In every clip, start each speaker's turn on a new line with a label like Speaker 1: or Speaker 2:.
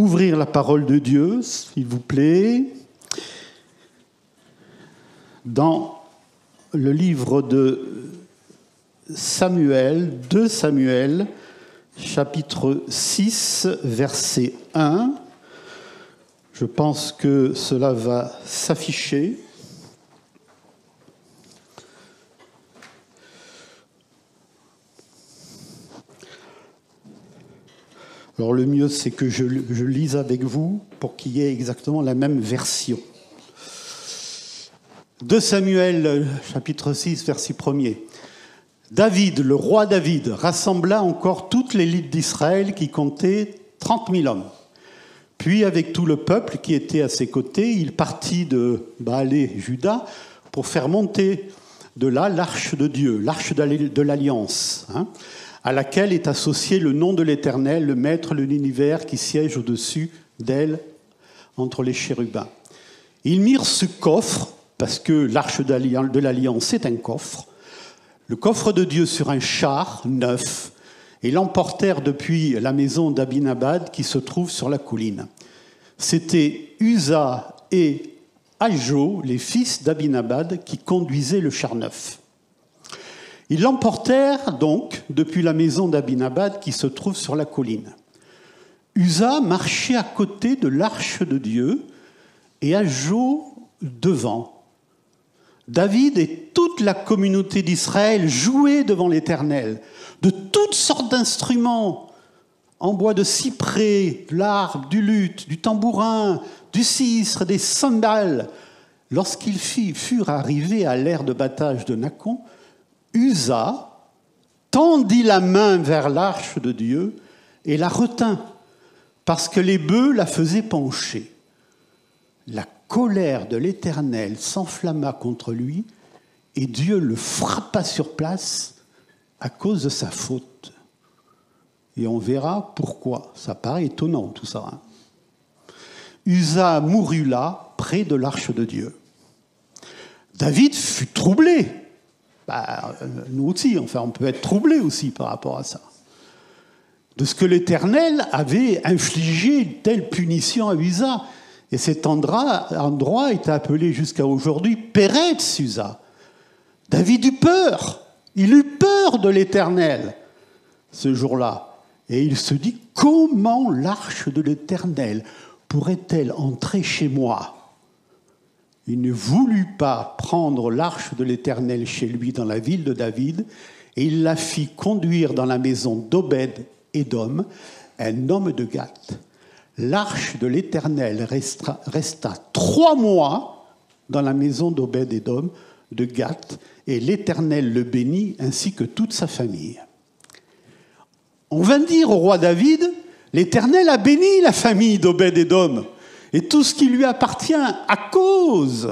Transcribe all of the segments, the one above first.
Speaker 1: ouvrir la parole de Dieu, s'il vous plaît, dans le livre de Samuel, 2 Samuel, chapitre 6, verset 1. Je pense que cela va s'afficher. Alors le mieux, c'est que je lise avec vous pour qu'il y ait exactement la même version. 2 Samuel, chapitre 6, verset 1er. David, le roi David, rassembla encore toute l'élite d'Israël qui comptait 30 000 hommes. Puis, avec tout le peuple qui était à ses côtés, il partit de Baal, Juda, pour faire monter de là l'arche de Dieu, l'arche de l'Alliance, à laquelle est associé le nom de l'Éternel, le Maître de l'univers qui siège au-dessus d'elle, entre les chérubins. Ils mirent ce coffre, parce que l'arche de l'Alliance est un coffre, le coffre de Dieu sur un char neuf, et l'emportèrent depuis la maison d'Abinadab qui se trouve sur la colline. C'était Uza et Ahio, les fils d'Abinadab, qui conduisaient le char neuf. Ils l'emportèrent donc depuis la maison d'Abinadab qui se trouve sur la colline. Uza marchait à côté de l'arche de Dieu et Ahio devant. David et toute la communauté d'Israël jouaient devant l'Éternel de toutes sortes d'instruments en bois de cyprès, de l'arpe, du luth, du tambourin, du sistre, des cymbales. Lorsqu'ils furent arrivés à l'aire de battage de Nacon, Uza tendit la main vers l'arche de Dieu et la retint, parce que les bœufs la faisaient pencher. La colère de l'Éternel s'enflamma contre lui, et Dieu le frappa sur place à cause de sa faute. Et on verra pourquoi. Ça paraît étonnant, tout ça. Uza mourut là, près de l'arche de Dieu. David fut troublé. Nous aussi, enfin, on peut être troublé aussi par rapport à ça. De ce que l'Éternel avait infligé une telle punition à Uza. Et cet endroit est appelé jusqu'à aujourd'hui Péretz Uza. David eut peur. Il eut peur de l'Éternel ce jour-là. Et il se dit, comment l'arche de l'Éternel pourrait-elle entrer chez moi ? Il ne voulut pas prendre l'arche de l'Éternel chez lui dans la ville de David, et il la fit conduire dans la maison d'Obed-Édom, un homme de Gath. L'arche de l'Éternel resta 3 mois dans la maison d'Obed-Édom de Gath, et l'Éternel le bénit ainsi que toute sa famille. On vint dire au roi David, l'Éternel a béni la famille d'Obed-Édom et tout ce qui lui appartient à cause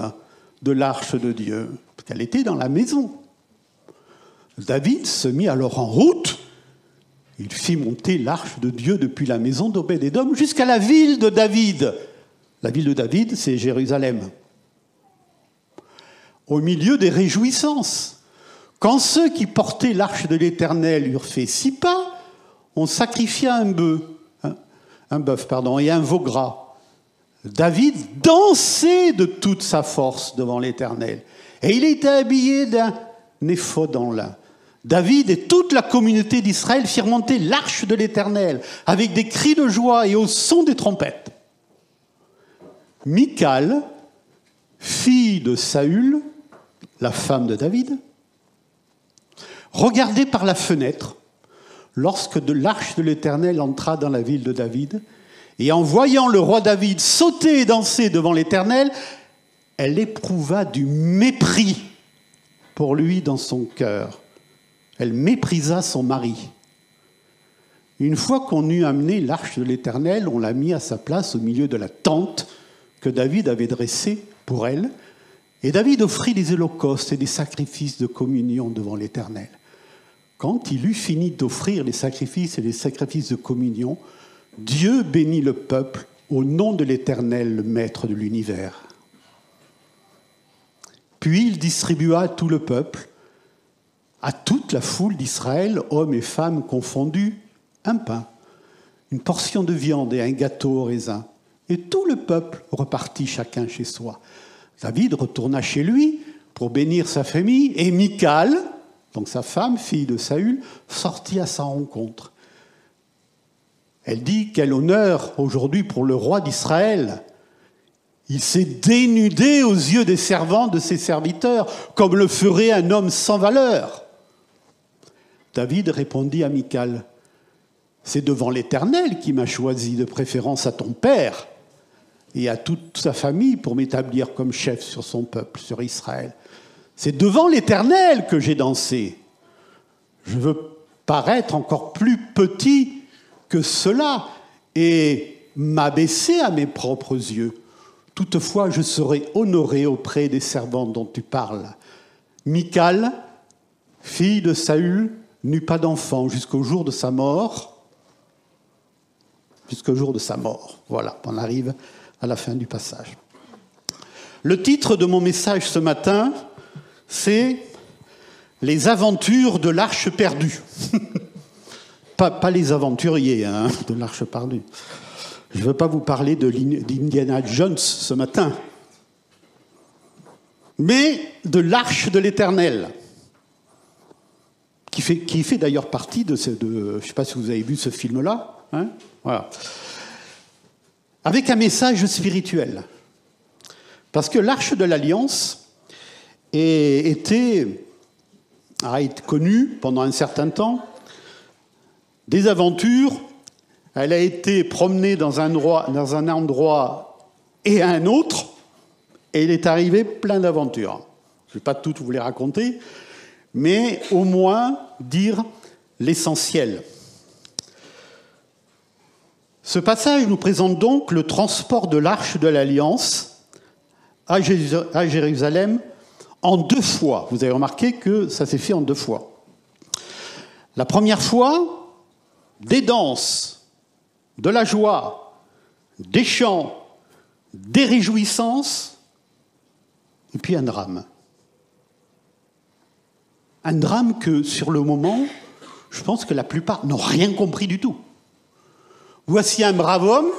Speaker 1: de l'arche de Dieu, parce qu'elle était dans la maison. David se mit alors en route. Il fit monter l'arche de Dieu depuis la maison d'Obed-Édom jusqu'à la ville de David. La ville de David, c'est Jérusalem. Au milieu des réjouissances. Quand ceux qui portaient l'arche de l'Éternel eurent fait 6 pas, on sacrifia un bœuf et un veau gras. David dansait de toute sa force devant l'Éternel. Et il était habillé d'un éphod en lin. David et toute la communauté d'Israël firent monter l'arche de l'Éternel avec des cris de joie et au son des trompettes. Michal, fille de Saül, la femme de David, regardait par la fenêtre lorsque l'arche de l'Éternel entra dans la ville de David, et en voyant le roi David sauter et danser devant l'Éternel, elle éprouva du mépris pour lui dans son cœur. Elle méprisa son mari. Une fois qu'on eut amené l'arche de l'Éternel, on l'a mis à sa place au milieu de la tente que David avait dressée pour elle, et David offrit des holocaustes et des sacrifices de communion devant l'Éternel. Quand il eut fini d'offrir les sacrifices et les sacrifices de communion, Dieu bénit le peuple au nom de l'Éternel, le Maître de l'univers. Puis il distribua à tout le peuple, à toute la foule d'Israël, hommes et femmes confondus, un pain. une portion de viande et un gâteau au raisin. Et tout le peuple repartit chacun chez soi. David retourna chez lui pour bénir sa famille, et Michal, donc sa femme, fille de Saül, sortit à sa rencontre. Elle dit, quel honneur aujourd'hui pour le roi d'Israël. Il s'est dénudé aux yeux des servants de ses serviteurs, comme le ferait un homme sans valeur. David répondit à Michal, c'est devant l'Éternel qui m'a choisi de préférence à ton père et à toute sa famille pour m'établir comme chef sur son peuple, sur Israël. C'est devant l'Éternel que j'ai dansé. Je veux paraître encore plus petit que cela et m'abaisser à mes propres yeux. Toutefois, je serai honoré auprès des servants dont tu parles. Michal, fille de Saül, n'eut pas d'enfant jusqu'au jour de sa mort. Jusqu'au jour de sa mort. Voilà, on arrive à la fin du passage. Le titre de mon message ce matin, c'est « Les aventures de l'arche perdue ». Pas les aventuriers de l'arche perdue. Je ne veux pas vous parler d'Indiana Jones ce matin, mais de l'arche de l'Éternel, qui fait d'ailleurs partie de je ne sais pas si vous avez vu ce film-là, voilà. Avec un message spirituel. Parce que l'arche de l'Alliance a été connue pendant un certain temps, des aventures. Elle a été promenée dans un endroit et un autre, et il est arrivé plein d'aventures. Je ne vais pas toutes vous les raconter, mais au moins dire l'essentiel. Ce passage nous présente donc le transport de l'arche de l'Alliance à Jérusalem en 2 fois. Vous avez remarqué que ça s'est fait en 2 fois. La première fois, des danses, de la joie, des chants, des réjouissances, et puis un drame. Un drame que, sur le moment, je pense que la plupart n'ont rien compris du tout. Voici un brave homme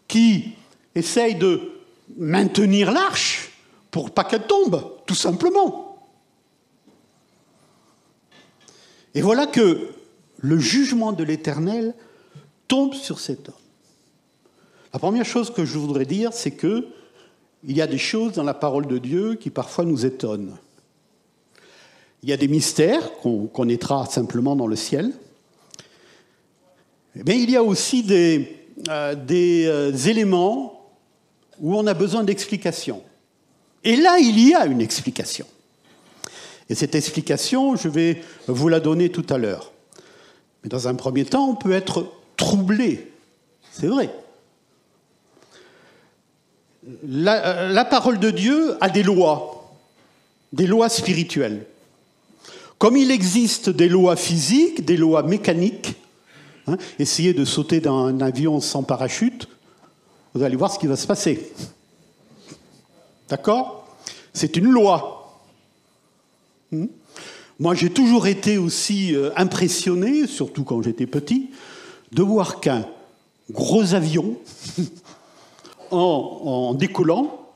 Speaker 1: qui essaye de maintenir l'arche pour pas qu'elle tombe, tout simplement. Et voilà que le jugement de l'Éternel tombe sur cet homme. La première chose que je voudrais dire, c'est qu'il y a des choses dans la parole de Dieu qui parfois nous étonnent. Il y a des mystères qu'on connaîtra simplement dans le ciel. Mais il y a aussi des éléments où on a besoin d'explications. Et là, il y a une explication. Et cette explication, je vais vous la donner tout à l'heure. Mais dans un premier temps, on peut être troublé. C'est vrai. La parole de Dieu a des lois spirituelles. Comme il existe des lois physiques, des lois mécaniques, essayez de sauter dans un avion sans parachute, vous allez voir ce qui va se passer. D'accord ? C'est une loi. Moi, j'ai toujours été aussi impressionné, surtout quand j'étais petit, de voir qu'un gros avion, en décollant,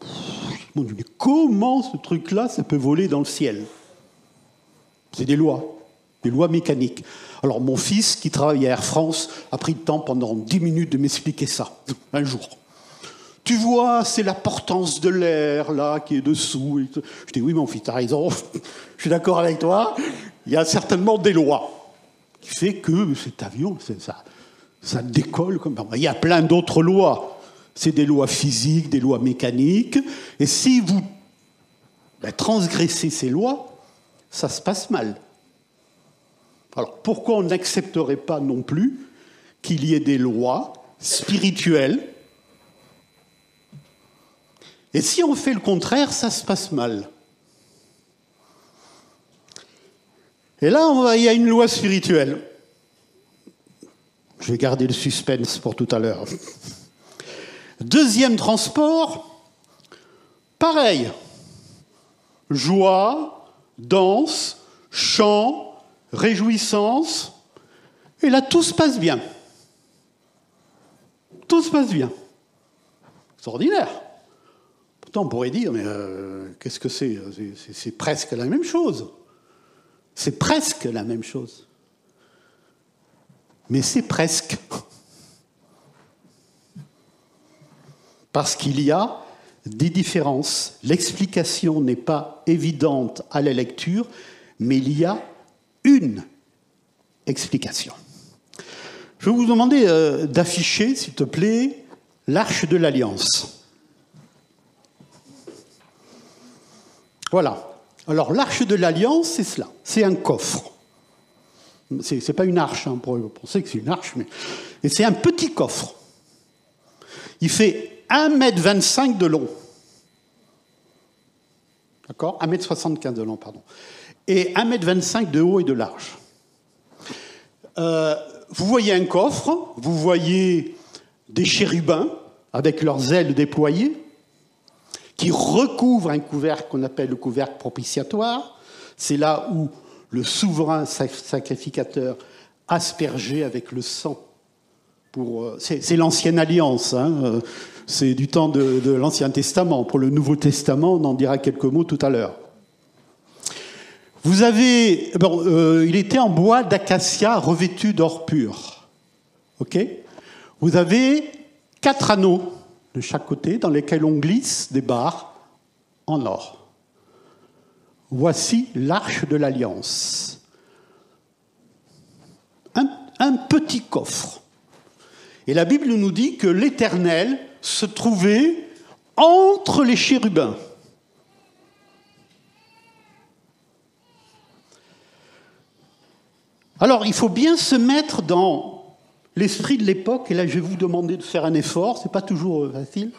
Speaker 1: mon Dieu, mais comment ce truc-là, ça peut voler dans le ciel ? C'est des lois mécaniques. Alors, mon fils, qui travaille à Air France, a pris le temps pendant 10 minutes de m'expliquer ça, un jour. Tu vois, c'est la portance de l'air, là, qui est dessous. Je dis, oui, mon fils, t'as raison, je suis d'accord avec toi. Il y a certainement des lois qui fait que cet avion, ça décolle comme ça. Il y a plein d'autres lois. C'est des lois physiques, des lois mécaniques. Et si vous transgressez ces lois, ça se passe mal. Alors, pourquoi on n'accepterait pas non plus qu'il y ait des lois spirituelles ? Et si on fait le contraire, ça se passe mal. Et là, il y a une loi spirituelle. Je vais garder le suspense pour tout à l'heure. Deuxième transport, pareil. Joie, danse, chant, réjouissance. Et là, tout se passe bien. Tout se passe bien. Extraordinaire. Pourtant, on pourrait dire, mais qu'est-ce que c'est? C'est presque la même chose. C'est presque la même chose. Mais c'est presque. Parce qu'il y a des différences. L'explication n'est pas évidente à la lecture, mais il y a une explication. Je vais vous demander d'afficher, s'il te plaît, l'Arche de l'Alliance. Voilà. Alors, l'Arche de l'Alliance, c'est cela. C'est un coffre. C'est pas une arche, hein, pour penser que c'est une arche, mais et c'est un petit coffre. Il fait 1,25 m de long. D'accord? 1,75 m de long, pardon. Et 1,25 m de haut et de large. Vous voyez un coffre, vous voyez des chérubins avec leurs ailes déployées, qui recouvrent un couvercle qu'on appelle le couvercle propitiatoire. C'est là où le souverain sacrificateur aspergeait avec le sang. C'est l'ancienne alliance, hein, c'est du temps de l'Ancien Testament. Pour le Nouveau Testament, on en dira quelques mots tout à l'heure. Vous avez, il était en bois d'acacia revêtu d'or pur. Ok? Vous avez 4 anneaux de chaque côté dans lesquels on glisse des barres en or. Voici l'arche de l'Alliance. Un petit coffre. Et la Bible nous dit que l'Éternel se trouvait entre les chérubins. Alors, il faut bien se mettre dans l'esprit de l'époque, et là je vais vous demander de faire un effort, ce n'est pas toujours facile.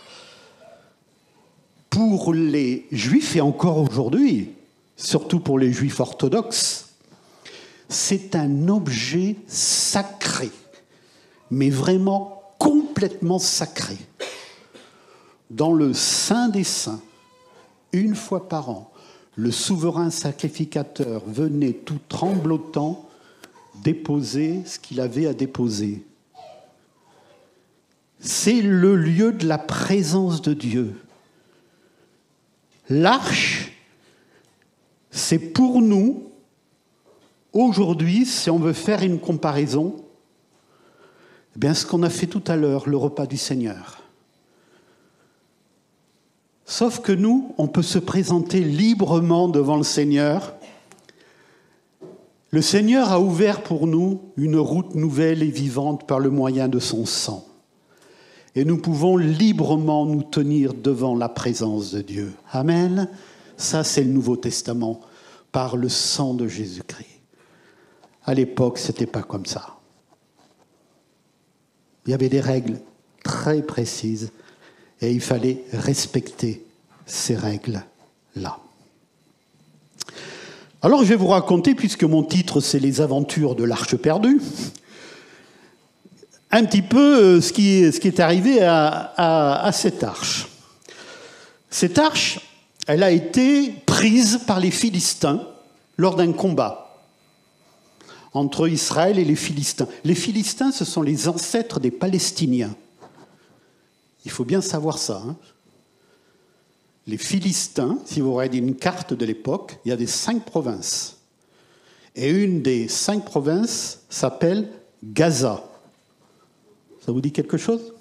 Speaker 1: Pour les Juifs, et encore aujourd'hui, surtout pour les Juifs orthodoxes, c'est un objet sacré, mais vraiment complètement sacré. Dans le Saint des Saints, une fois par an, le souverain sacrificateur venait tout tremblotant déposer ce qu'il avait à déposer. C'est le lieu de la présence de Dieu. L'arche, c'est pour nous, aujourd'hui, si on veut faire une comparaison, eh bien, ce qu'on a fait tout à l'heure, le repas du Seigneur. Sauf que nous, on peut se présenter librement devant le Seigneur. Le Seigneur a ouvert pour nous une route nouvelle et vivante par le moyen de son sang. Et nous pouvons librement nous tenir devant la présence de Dieu. Amen. Ça, c'est le Nouveau Testament, par le sang de Jésus-Christ. À l'époque, ce n'était pas comme ça. Il y avait des règles très précises et il fallait respecter ces règles-là. Alors, je vais vous raconter, puisque mon titre, c'est « Les aventures de l'Arche perdue », un petit peu ce qui est arrivé à cette arche. Cette arche, elle a été prise par les Philistins lors d'un combat entre Israël et les Philistins. Les Philistins, ce sont les ancêtres des Palestiniens. Il faut bien savoir ça. Hein. Les Philistins, si vous regardez une carte de l'époque, il y avait 5 provinces. Et une des 5 provinces s'appelle Gaza. Ça vous dit quelque chose?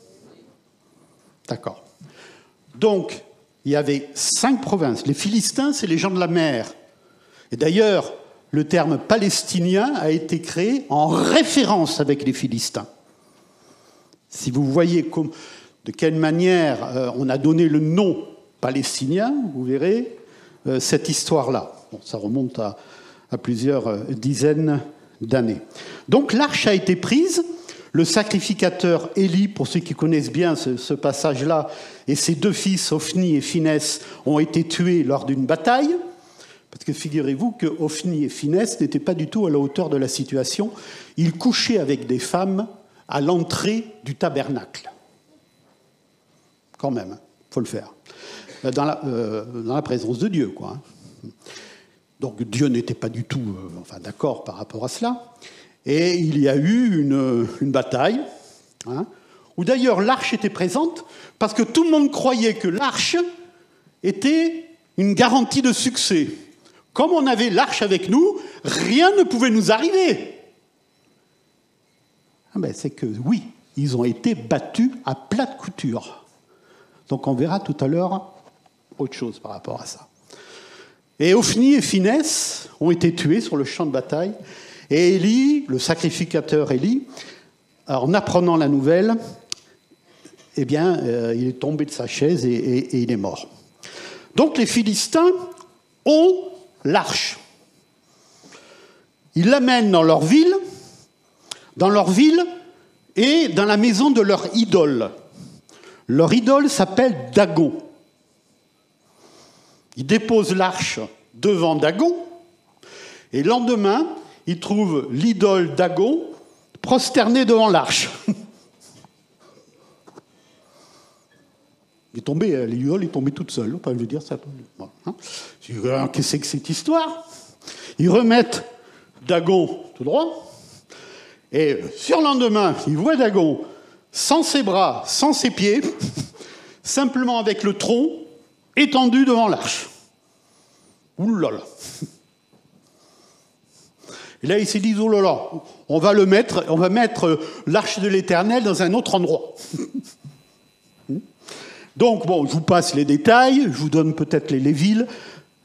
Speaker 1: D'accord. Donc, il y avait 5 provinces. Les Philistins, c'est les gens de la mer. Et d'ailleurs, le terme palestinien a été créé en référence avec les Philistins. Si vous voyez de quelle manière on a donné le nom palestinien, vous verrez cette histoire-là. Bon, ça remonte à plusieurs dizaines d'années. Donc l'arche a été prise. Le sacrificateur Élie, pour ceux qui connaissent bien ce passage-là, et ses 2 fils, Ophni et Finès, ont été tués lors d'une bataille. Parce que figurez-vous que Ophni et Finès n'étaient pas du tout à la hauteur de la situation. Ils couchaient avec des femmes à l'entrée du tabernacle. Quand même, il faut le faire. Dans la présence de Dieu, quoi. Donc Dieu n'était pas du tout d'accord par rapport à cela. Et il y a eu une bataille, hein, où d'ailleurs l'arche était présente, parce que tout le monde croyait que l'arche était une garantie de succès. Comme on avait l'arche avec nous, rien ne pouvait nous arriver. Ah ben, c'est que oui, ils ont été battus à plat de couture. Donc on verra tout à l'heure autre chose par rapport à ça. Et Ophni et Finès ont été tués sur le champ de bataille. Et Élie, le sacrificateur Élie, en apprenant la nouvelle, eh bien, il est tombé de sa chaise et il est mort. Donc les Philistins ont l'arche. Ils l'amènent dans leur ville et dans la maison de leur idole. Leur idole s'appelle Dagon. Ils déposent l'arche devant Dagon, et le lendemain, ils trouvent l'idole Dagon prosternée devant l'arche. L'idole est tombée toute seule. Enfin, je veux dire, ça. Hein. Qu'est-ce que c'est que cette histoire? Ils remettent Dagon tout droit, et sur le lendemain, ils voient Dagon sans ses bras, sans ses pieds, simplement avec le tronc étendu devant l'arche. Ouh là là. Et là, ils se disent, oh là là, on va mettre l'arche de l'Éternel dans un autre endroit. Donc, bon, je vous passe les détails, je vous donne peut-être les villes.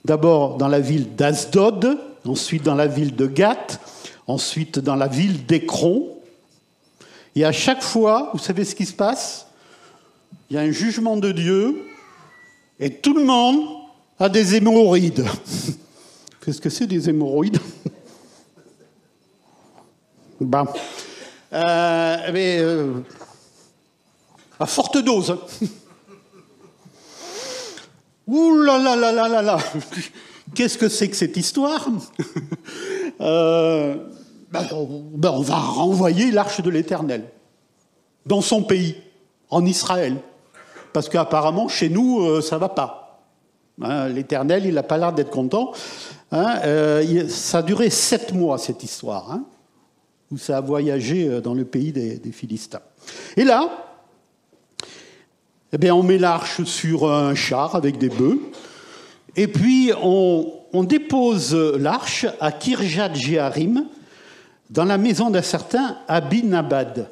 Speaker 1: D'abord dans la ville d'Asdod, ensuite dans la ville de Gath, ensuite dans la ville d'Écron. Et à chaque fois, vous savez ce qui se passe? Il y a un jugement de Dieu, et tout le monde a des hémorroïdes. Qu'est-ce que c'est des hémorroïdes? Ben, à forte dose. Ouh là là là là là là. Qu'est-ce que c'est que cette histoire? On va renvoyer l'arche de l'Éternel dans son pays, en Israël. Parce qu'apparemment, chez nous, ça ne va pas. Hein, l'Éternel, il n'a pas l'air d'être content. Hein, ça a duré 7 mois, cette histoire, hein, où ça a voyagé dans le pays des Philistins. Et là, eh bien, on met l'arche sur un char avec des bœufs, et puis on dépose l'arche à Kirjat-Jéarim, dans la maison d'un certain Abinabad.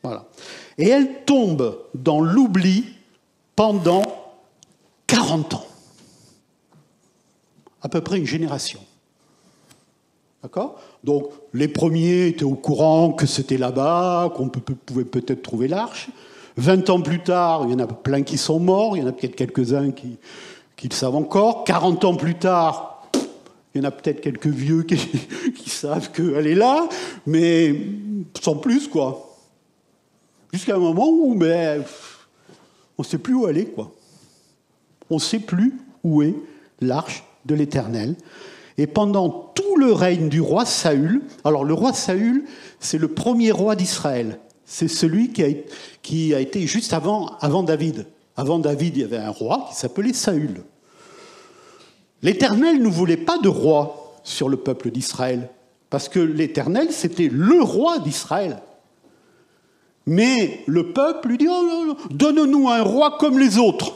Speaker 1: Voilà. Et elle tombe dans l'oubli pendant 40 ans. À peu près une génération. D'accord? Donc, les premiers étaient au courant que c'était là-bas, qu'on pouvait peut-être trouver l'arche. 20 ans plus tard, il y en a plein qui sont morts, il y en a peut-être quelques-uns qui le savent encore. 40 ans plus tard, il y en a peut-être quelques vieux qui savent qu'elle est là, mais sans plus, quoi. Jusqu'à un moment où, on ne sait plus où elle est, quoi. On ne sait plus où est l'arche de l'Éternel. Et pendant tout le règne du roi Saül, alors le roi Saül, c'est le premier roi d'Israël. C'est celui qui a été juste avant David. Avant David, il y avait un roi qui s'appelait Saül. L'Éternel ne voulait pas de roi sur le peuple d'Israël, parce que l'Éternel, c'était le roi d'Israël. Mais le peuple lui dit, oh, non, donne-nous un roi comme les autres.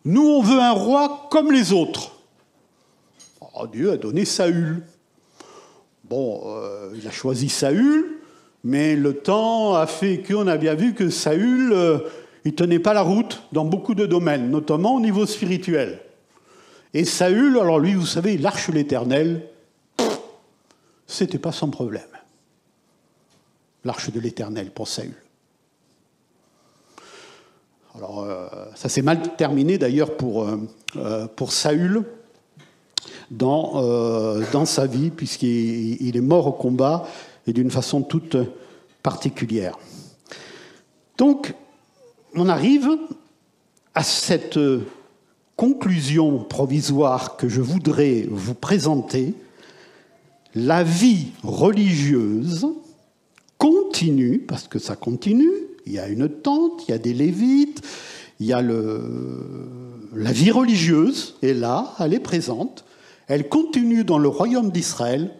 Speaker 1: Nous, on veut un roi comme les autres. Oh, Dieu a donné Saül. Bon, il a choisi Saül, mais le temps a fait qu'on a bien vu que Saül, il ne tenait pas la route dans beaucoup de domaines, notamment au niveau spirituel. Et Saül, alors lui, vous savez, l'arche de l'Éternel, c'était pas son problème. L'arche de l'Éternel pour Saül. Alors, ça s'est mal terminé d'ailleurs pour Saül dans sa vie, puisqu'il est mort au combat et d'une façon toute particulière. Donc, on arrive à cette conclusion provisoire que je voudrais vous présenter. La vie religieuse continue, parce que ça continue, il y a une tente, il y a des Lévites, il y a la vie religieuse est là, elle est présente, elle continue dans le royaume d'Israël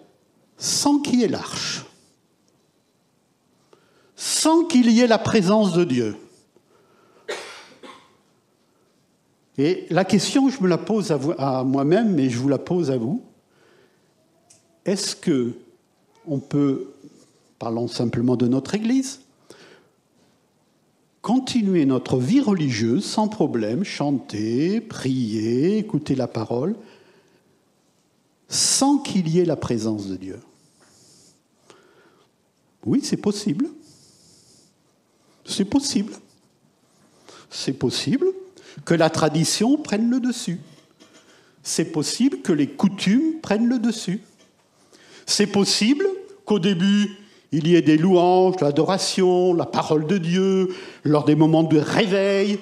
Speaker 1: sans qu'il y ait l'arche. sans qu'il y ait la présence de Dieu. Et la question, je me la pose à moi-même, mais je vous la pose à vous. Est-ce que on peut, parlons simplement de notre Église, continuer notre vie religieuse sans problème, chanter, prier, écouter la parole, sans qu'il y ait la présence de Dieu? Oui, c'est possible. C'est possible. C'est possible que la tradition prenne le dessus. C'est possible que les coutumes prennent le dessus. C'est possible qu'au début, il y ait des louanges, l'adoration, la parole de Dieu, lors des moments de réveil.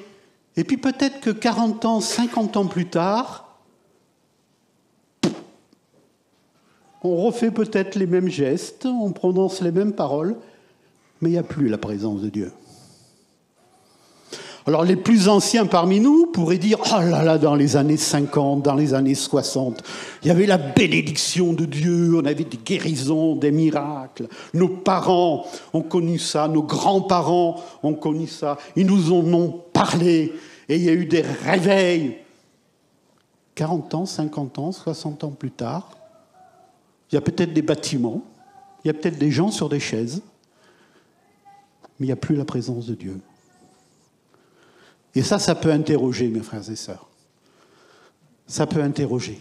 Speaker 1: Et puis peut-être que 40 ans, 50 ans plus tard, on refait peut-être les mêmes gestes, on prononce les mêmes paroles, mais il n'y a plus la présence de Dieu. Alors les plus anciens parmi nous pourraient dire « Oh là là, dans les années 50, dans les années 60, il y avait la bénédiction de Dieu, on avait des guérisons, des miracles. Nos parents ont connu ça, nos grands-parents ont connu ça, ils nous en ont parlé et il y a eu des réveils. » 40 ans, 50 ans, 60 ans plus tard, il y a peut-être des bâtiments, il y a peut-être des gens sur des chaises, mais il n'y a plus la présence de Dieu. Et ça peut interroger, mes frères et sœurs. Ça peut interroger.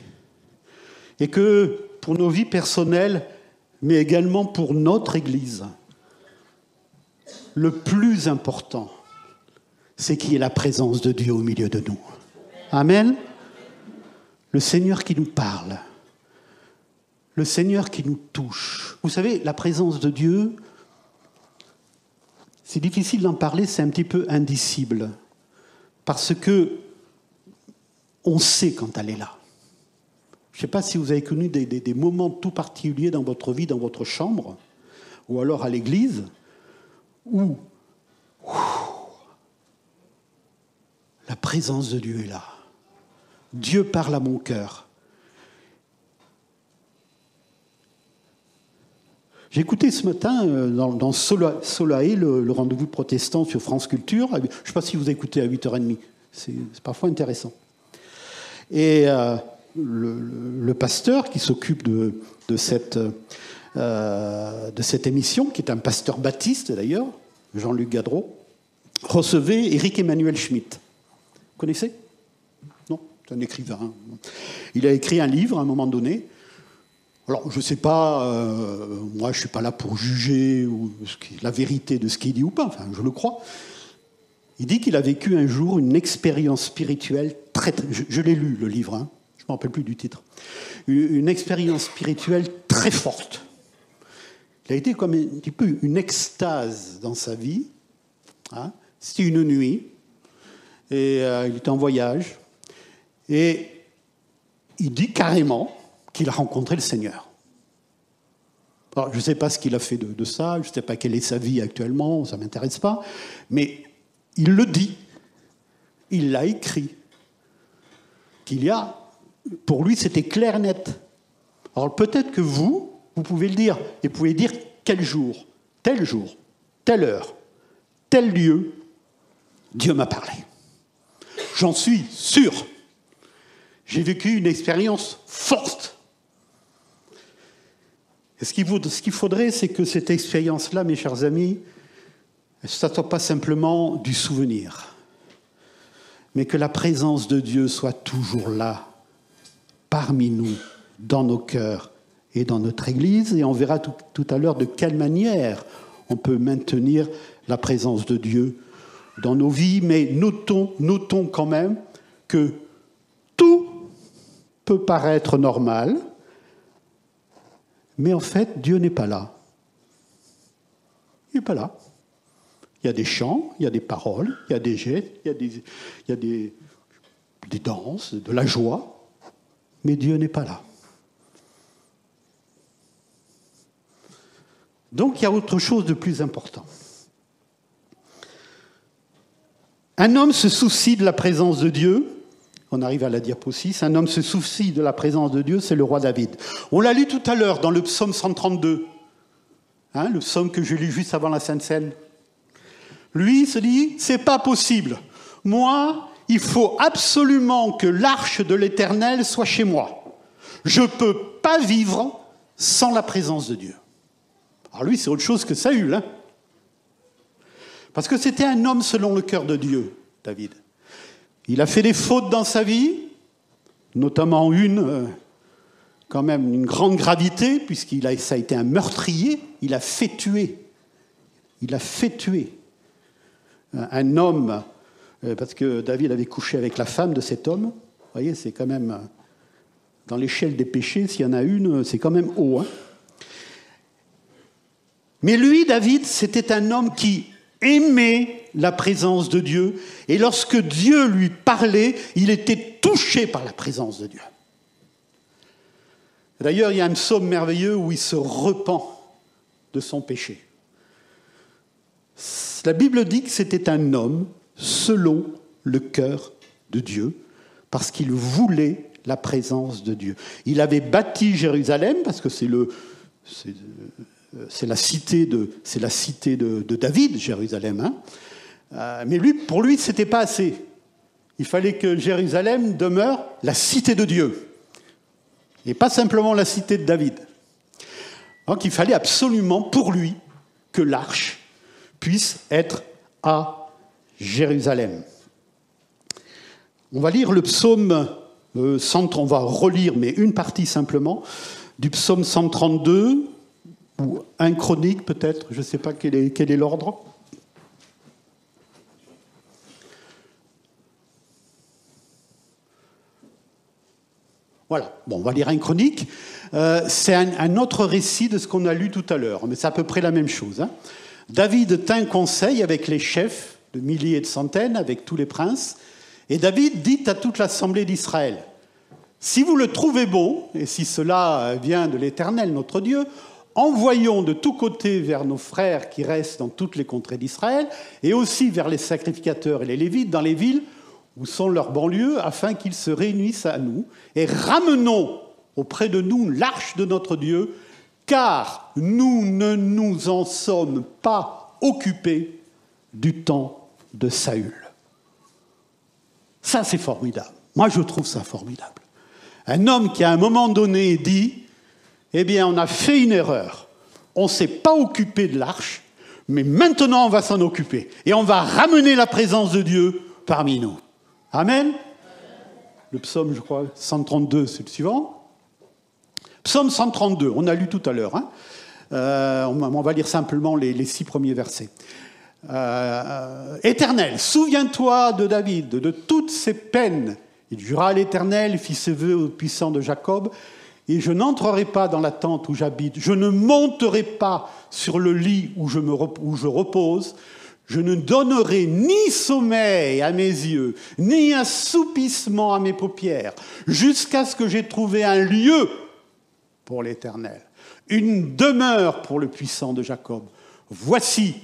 Speaker 1: Et que pour nos vies personnelles, mais également pour notre Église, le plus important, c'est qu'il y ait la présence de Dieu au milieu de nous. Amen. Le Seigneur qui nous parle. Le Seigneur qui nous touche. Vous savez, la présence de Dieu, c'est difficile d'en parler, c'est un petit peu indicible. Parce que on sait quand elle est là. Je ne sais pas si vous avez connu des moments tout particuliers dans votre vie, dans votre chambre, ou alors à l'église, où la présence de Dieu est là. Dieu parle à mon cœur. J'ai écouté ce matin dans Solae, le rendez-vous protestant sur France Culture. Je ne sais pas si vous écoutez à 8h30. C'est parfois intéressant. Et le pasteur qui s'occupe de cette émission, qui est un pasteur baptiste d'ailleurs, Jean-Luc Gadreau, recevait Éric Emmanuel Schmitt. Vous connaissez? Non, c'est un écrivain. Il a écrit un livre à un moment donné. Alors, je ne sais pas, moi je ne suis pas là pour juger la vérité de ce qu'il dit ou pas, enfin je le crois. Il dit qu'il a vécu un jour une expérience spirituelle je l'ai lu le livre, hein, je ne me rappelle plus du titre, une expérience spirituelle très forte. Il a été comme un petit peu une extase dans sa vie, hein. C'était une nuit, et il était en voyage, et il dit carrément qu'il a rencontré le Seigneur. Alors, je ne sais pas ce qu'il a fait de ça, je ne sais pas quelle est sa vie actuellement, ça ne m'intéresse pas, mais il le dit, il l'a écrit, pour lui c'était clair et net. Alors peut-être que vous pouvez le dire, et vous pouvez dire quel jour, telle heure, tel lieu, Dieu m'a parlé. J'en suis sûr. J'ai vécu une expérience forte. Et ce qu'il faudrait, c'est que cette expérience-là, mes chers amis, ne soit pas simplement du souvenir, mais que la présence de Dieu soit toujours là, parmi nous, dans nos cœurs et dans notre Église. Et on verra tout à l'heure de quelle manière on peut maintenir la présence de Dieu dans nos vies. Mais notons quand même que tout peut paraître normal, mais en fait, Dieu n'est pas là. Il n'est pas là. Il y a des chants, il y a des paroles, il y a des gestes, il y a des danses, de la joie, mais Dieu n'est pas là. Donc il y a autre chose de plus important. Un homme se soucie de la présence de Dieu. On arrive à la diapo 6. Un homme se soucie de la présence de Dieu, c'est le roi David. On l'a lu tout à l'heure dans le psaume 132. Le psaume que je lis juste avant la Sainte Seine. Lui, il se dit, c'est pas possible. Moi, il faut absolument que l'arche de l'Éternel soit chez moi. Je ne peux pas vivre sans la présence de Dieu. Alors lui, c'est autre chose que Saül, hein. Parce que c'était un homme selon le cœur de Dieu, David. Il a fait des fautes dans sa vie, notamment quand même une grande gravité, ça a été un meurtrier. Il a fait tuer un homme, parce que David avait couché avec la femme de cet homme. Vous voyez, c'est quand même, dans l'échelle des péchés, s'il y en a une, c'est quand même haut. Hein. Mais lui, David, c'était un homme qui aimait la présence de Dieu. Et lorsque Dieu lui parlait, il était touché par la présence de Dieu. D'ailleurs, il y a un psaume merveilleux où il se repent de son péché. La Bible dit que c'était un homme selon le cœur de Dieu, parce qu'il voulait la présence de Dieu. Il avait bâti Jérusalem, parce que c'est la cité de David, Jérusalem. Hein. Mais pour lui, ce n'était pas assez. Il fallait que Jérusalem demeure la cité de Dieu. Et pas simplement la cité de David. Donc il fallait absolument pour lui que l'arche puisse être à Jérusalem. On va lire le psaume, on va relire, mais une partie simplement, du psaume 132, ou un chronique peut-être, je ne sais pas quel est l'ordre. Voilà, bon, on va lire un chronique. C'est un autre récit de ce qu'on a lu tout à l'heure, mais c'est à peu près la même chose. Hein. David tint conseil avec les chefs de milliers et de centaines, avec tous les princes, et David dit à toute l'assemblée d'Israël, « Si vous le trouvez bon, et si cela vient de l'Éternel, notre Dieu, envoyons de tous côtés vers nos frères qui restent dans toutes les contrées d'Israël, et aussi vers les sacrificateurs et les Lévites dans les villes où sont leurs banlieues, afin qu'ils se réunissent à nous, et ramenons auprès de nous l'arche de notre Dieu, car nous ne nous en sommes pas occupés du temps de Saül. » Ça, c'est formidable. Moi, je trouve ça formidable. Un homme qui, à un moment donné, dit « Eh bien, on a fait une erreur. On ne s'est pas occupé de l'arche, mais maintenant, on va s'en occuper. Et on va ramener la présence de Dieu parmi nous. » Amen. Le psaume, je crois, 132, c'est le suivant. Psaume 132, on a lu tout à l'heure. Hein. On va lire simplement les 6 premiers versets. Éternel, souviens-toi de David, de toutes ses peines. Il jura à l'Éternel, fit ses vœux au puissant de Jacob, et je n'entrerai pas dans la tente où j'habite, je ne monterai pas sur le lit où je repose, je ne donnerai ni sommeil à mes yeux, ni assoupissement à mes paupières, jusqu'à ce que j'ai trouvé un lieu pour l'Éternel, une demeure pour le puissant de Jacob. Voici,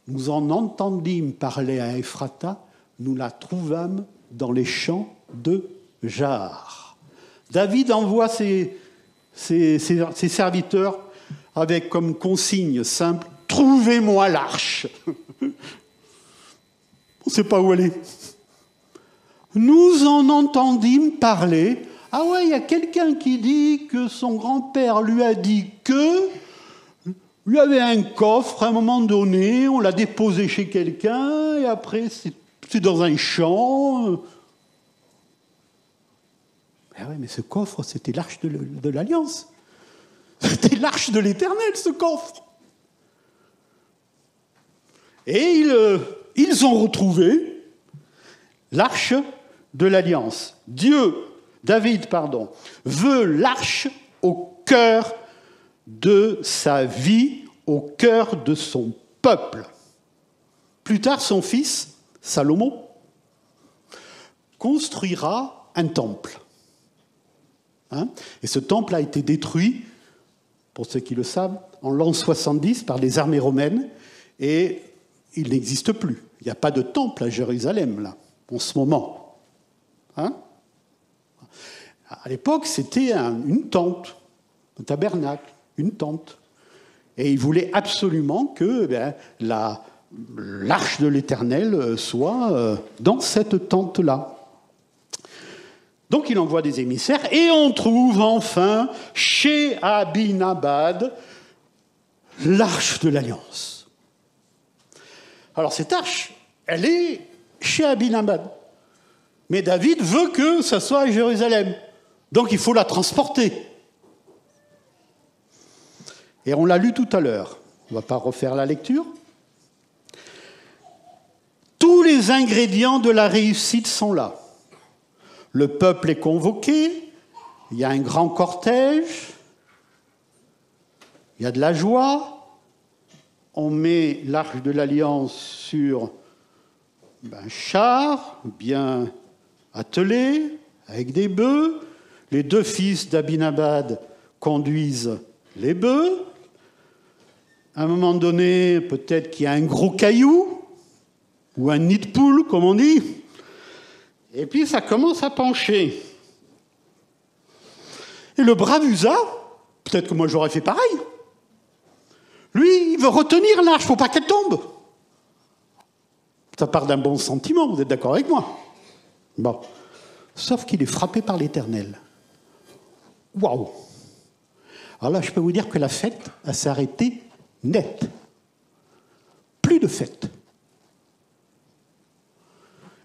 Speaker 1: nous en entendîmes parler à Ephrata, nous la trouvâmes dans les champs de Jaar. David envoie ses serviteurs avec comme consigne simple, trouvez-moi l'arche. On ne sait pas où elle est. Nous en entendîmes parler. Ah ouais, il y a quelqu'un qui dit que son grand-père lui a dit que il y avait un coffre à un moment donné, on l'a déposé chez quelqu'un, et après c'est dans un champ. Ah ouais, mais ce coffre, c'était l'arche de l'Alliance. C'était l'arche de l'Éternel, ce coffre. Et ils ont retrouvé l'arche de l'Alliance. David, veut l'arche au cœur de sa vie, au cœur de son peuple. Plus tard, son fils, Salomon, construira un temple. Et ce temple a été détruit, pour ceux qui le savent, en l'an 70 par les armées romaines, et il n'existe plus. Il n'y a pas de temple à Jérusalem, là, en ce moment. À l'époque, c'était une tente, un tabernacle, une tente. Et il voulait absolument que l'arche de l'Éternel soit dans cette tente-là. Donc il envoie des émissaires et on trouve enfin chez Abinadab l'arche de l'Alliance. Alors cette arche, elle est chez Abinadab. Mais David veut que ça soit à Jérusalem. Donc il faut la transporter. Et on l'a lu tout à l'heure. On ne va pas refaire la lecture. Tous les ingrédients de la réussite sont là. Le peuple est convoqué, il y a un grand cortège, il y a de la joie, on met l'arche de l'Alliance sur un char bien attelé, avec des bœufs, les 2 fils d'Abinadab conduisent les bœufs, à un moment donné, peut-être qu'il y a un gros caillou, ou un nid de poule, comme on dit, et puis ça commence à pencher. Et le brave Uza, peut-être que moi j'aurais fait pareil, lui, il veut retenir l'arche, il ne faut pas qu'elle tombe. Ça part d'un bon sentiment, vous êtes d'accord avec moi? Bon. Sauf qu'il est frappé par l'Éternel. Waouh! Alors là, je peux vous dire que la fête, elle s'est arrêtée net. Plus de fête.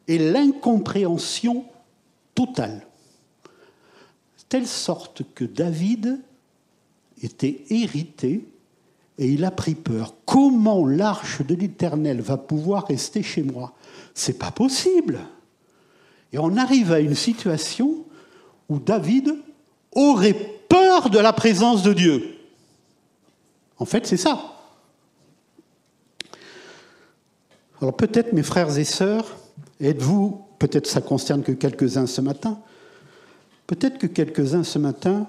Speaker 1: Et l'incompréhension totale. Telle sorte que David était irrité et il a pris peur. Comment l'arche de l'Éternel va pouvoir rester chez moi? C'est pas possible. Et on arrive à une situation où David aurait peur de la présence de Dieu. En fait, c'est ça. Alors peut-être, mes frères et sœurs, êtes-vous, peut-être ça concerne que quelques-uns ce matin, peut-être que quelques-uns ce matin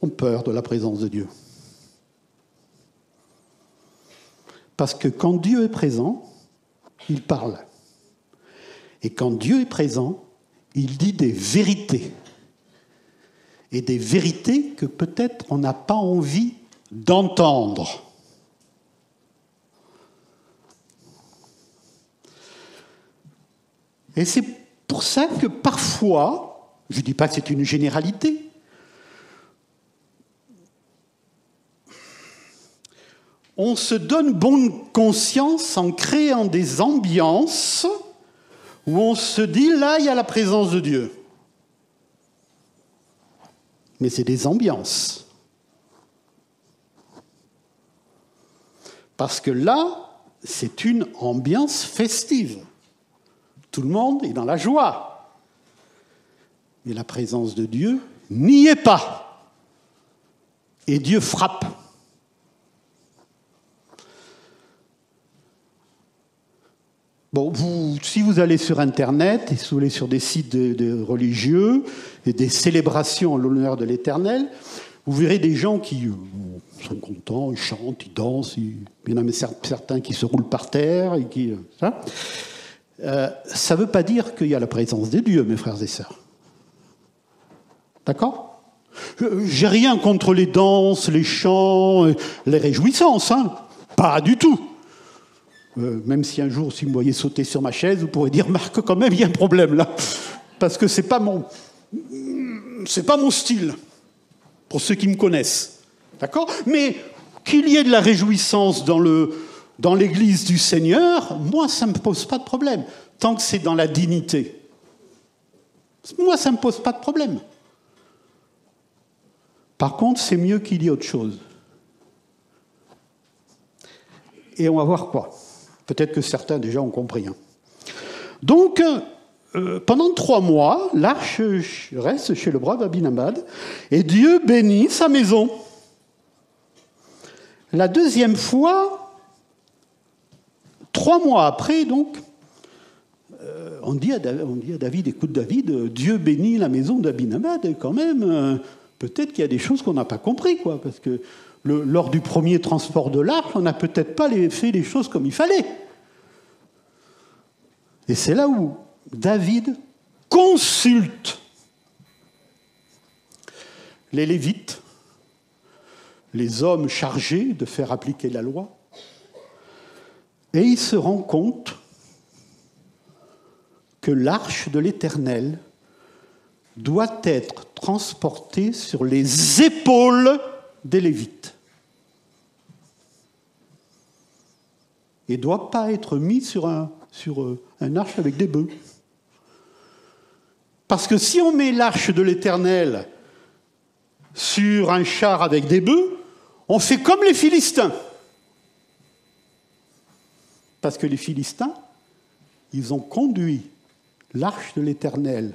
Speaker 1: ont peur de la présence de Dieu. Parce que quand Dieu est présent, il parle. Et quand Dieu est présent, il dit des vérités. Et des vérités que peut-être on n'a pas envie d'entendre. Et c'est pour ça que parfois, je ne dis pas que c'est une généralité, on se donne bonne conscience en créant des ambiances où on se dit, là, il y a la présence de Dieu. Mais c'est des ambiances. Parce que là, c'est une ambiance festive. Tout le monde est dans la joie. Mais la présence de Dieu n'y est pas. Et Dieu frappe. Bon, si vous allez sur Internet, et si vous allez sur des sites de religieux, et des célébrations en l'honneur de l'Éternel, vous verrez des gens qui sont contents, ils chantent, ils dansent, il y en a même certains qui se roulent par terre, et qui... ça ne veut pas dire qu'il y a la présence de Dieu, mes frères et sœurs. D'accord? J'ai rien contre les danses, les chants, les réjouissances, hein. Pas du tout. Même si un jour, si vous me voyez sauter sur ma chaise, vous pourrez dire, Marc, quand même, il y a un problème là. Parce que c'est pas mon style, pour ceux qui me connaissent. D'accord? Mais qu'il y ait de la réjouissance dans l'église du Seigneur, moi, ça ne me pose pas de problème. Tant que c'est dans la dignité. Moi, ça ne me pose pas de problème. Par contre, c'est mieux qu'il y ait autre chose. Et on va voir quoi. Peut-être que certains déjà ont compris. Hein. Donc, pendant 3 mois, l'arche reste chez le brave Abinadab et Dieu bénit sa maison. La deuxième fois, 3 mois après, donc, on dit à David, écoute David, Dieu bénit la maison d'Abinadab, quand même, peut-être qu'il y a des choses qu'on n'a pas compris, quoi, parce que lors du premier transport de l'arche, on n'a peut-être pas fait les choses comme il fallait. Et c'est là où David consulte les Lévites, les hommes chargés de faire appliquer la loi, Et il se rend compte que l'arche de l'Éternel doit être transportée sur les épaules des Lévites. Et ne doit pas être mis sur un arche avec des bœufs. Parce que si on met l'arche de l'Éternel sur un char avec des bœufs, on fait comme les Philistins. Parce que les Philistins, ils ont conduit l'arche de l'Éternel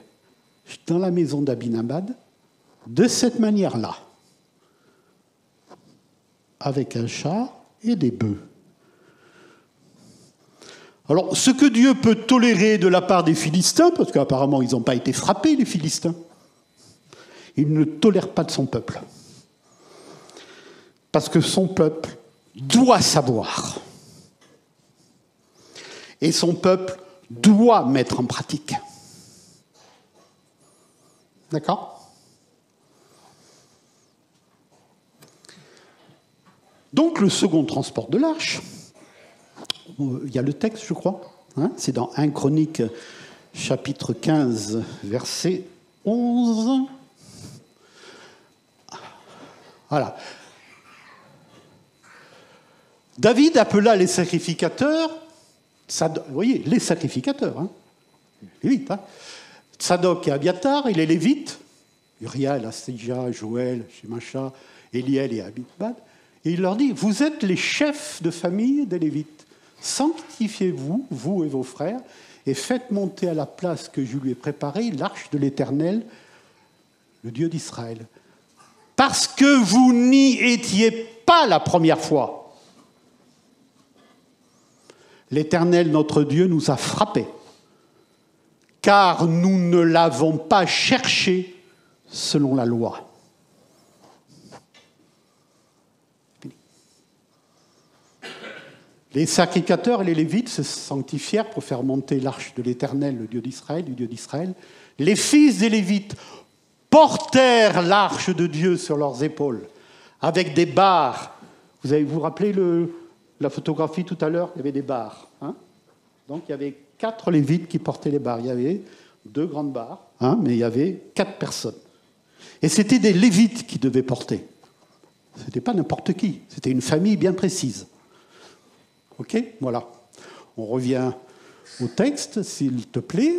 Speaker 1: dans la maison d'Abinadab de cette manière-là, avec un char et des bœufs. Alors, ce que Dieu peut tolérer de la part des Philistins, parce qu'apparemment ils n'ont pas été frappés, les Philistins, il ne tolère pas de son peuple. Parce que son peuple doit savoir. Et son peuple doit mettre en pratique. D'accord ? Donc le second transport de l'arche, il y a le texte, je crois, hein, c'est dans 1 Chronique, chapitre 15, verset 11. Voilà. David appela les sacrificateurs, vous voyez, les sacrificateurs, hein, Lévites, hein, Tsadok et Abiatar, et les Lévites, Uriel, Asija, Joël, Shemacha, Eliel et Abidbad, et il leur dit, vous êtes les chefs de famille des Lévites, sanctifiez-vous, vous et vos frères, et faites monter à la place que je lui ai préparée l'arche de l'Éternel, le Dieu d'Israël. Parce que vous n'y étiez pas la première fois. L'Éternel, notre Dieu, nous a frappés, car nous ne l'avons pas cherché selon la loi. Les sacrificateurs et les Lévites se sanctifièrent pour faire monter l'arche de l'Éternel, le Dieu d'Israël, du Dieu d'Israël. Les fils des Lévites portèrent l'arche de Dieu sur leurs épaules, avec des barres. Vous rappelez la photographie tout à l'heure, il y avait des barres. Hein, donc il y avait 4 Lévites qui portaient les barres. Il y avait 2 grandes barres, hein, mais il y avait 4 personnes. Et c'était des Lévites qui devaient porter. Ce n'était pas n'importe qui, c'était une famille bien précise. Ok, voilà. On revient au texte, s'il te plaît.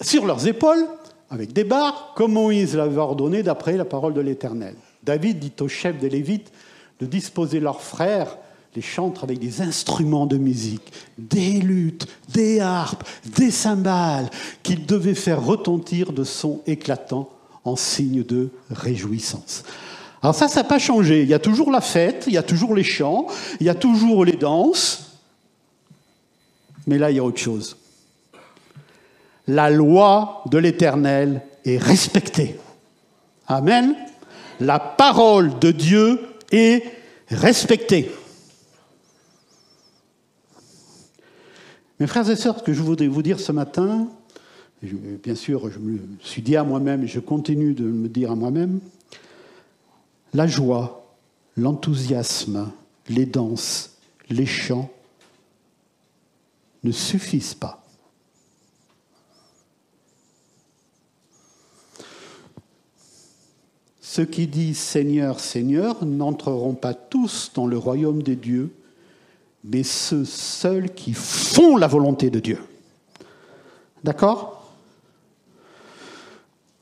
Speaker 1: Sur leurs épaules, avec des barres, comme Moïse l'avait ordonné d'après la parole de l'Éternel. David dit aux chefs des Lévites de disposer leurs frères, les chantres avec des instruments de musique, des luttes, des harpes, des cymbales, qu'ils devaient faire retentir de sons éclatants en signe de réjouissance. Alors ça n'a pas changé. Il y a toujours la fête, il y a toujours les chants, il y a toujours les danses. Mais là, il y a autre chose. La loi de l'Éternel est respectée. Amen. La parole de Dieu est respectée. Mes frères et sœurs, ce que je voudrais vous dire ce matin, bien sûr, je me suis dit à moi-même et je continue de me dire à moi-même, la joie, l'enthousiasme, les danses, les chants ne suffisent pas. Ceux qui disent Seigneur, Seigneur n'entreront pas tous dans le royaume des dieux, mais ceux seuls qui font la volonté de Dieu. D'accord ?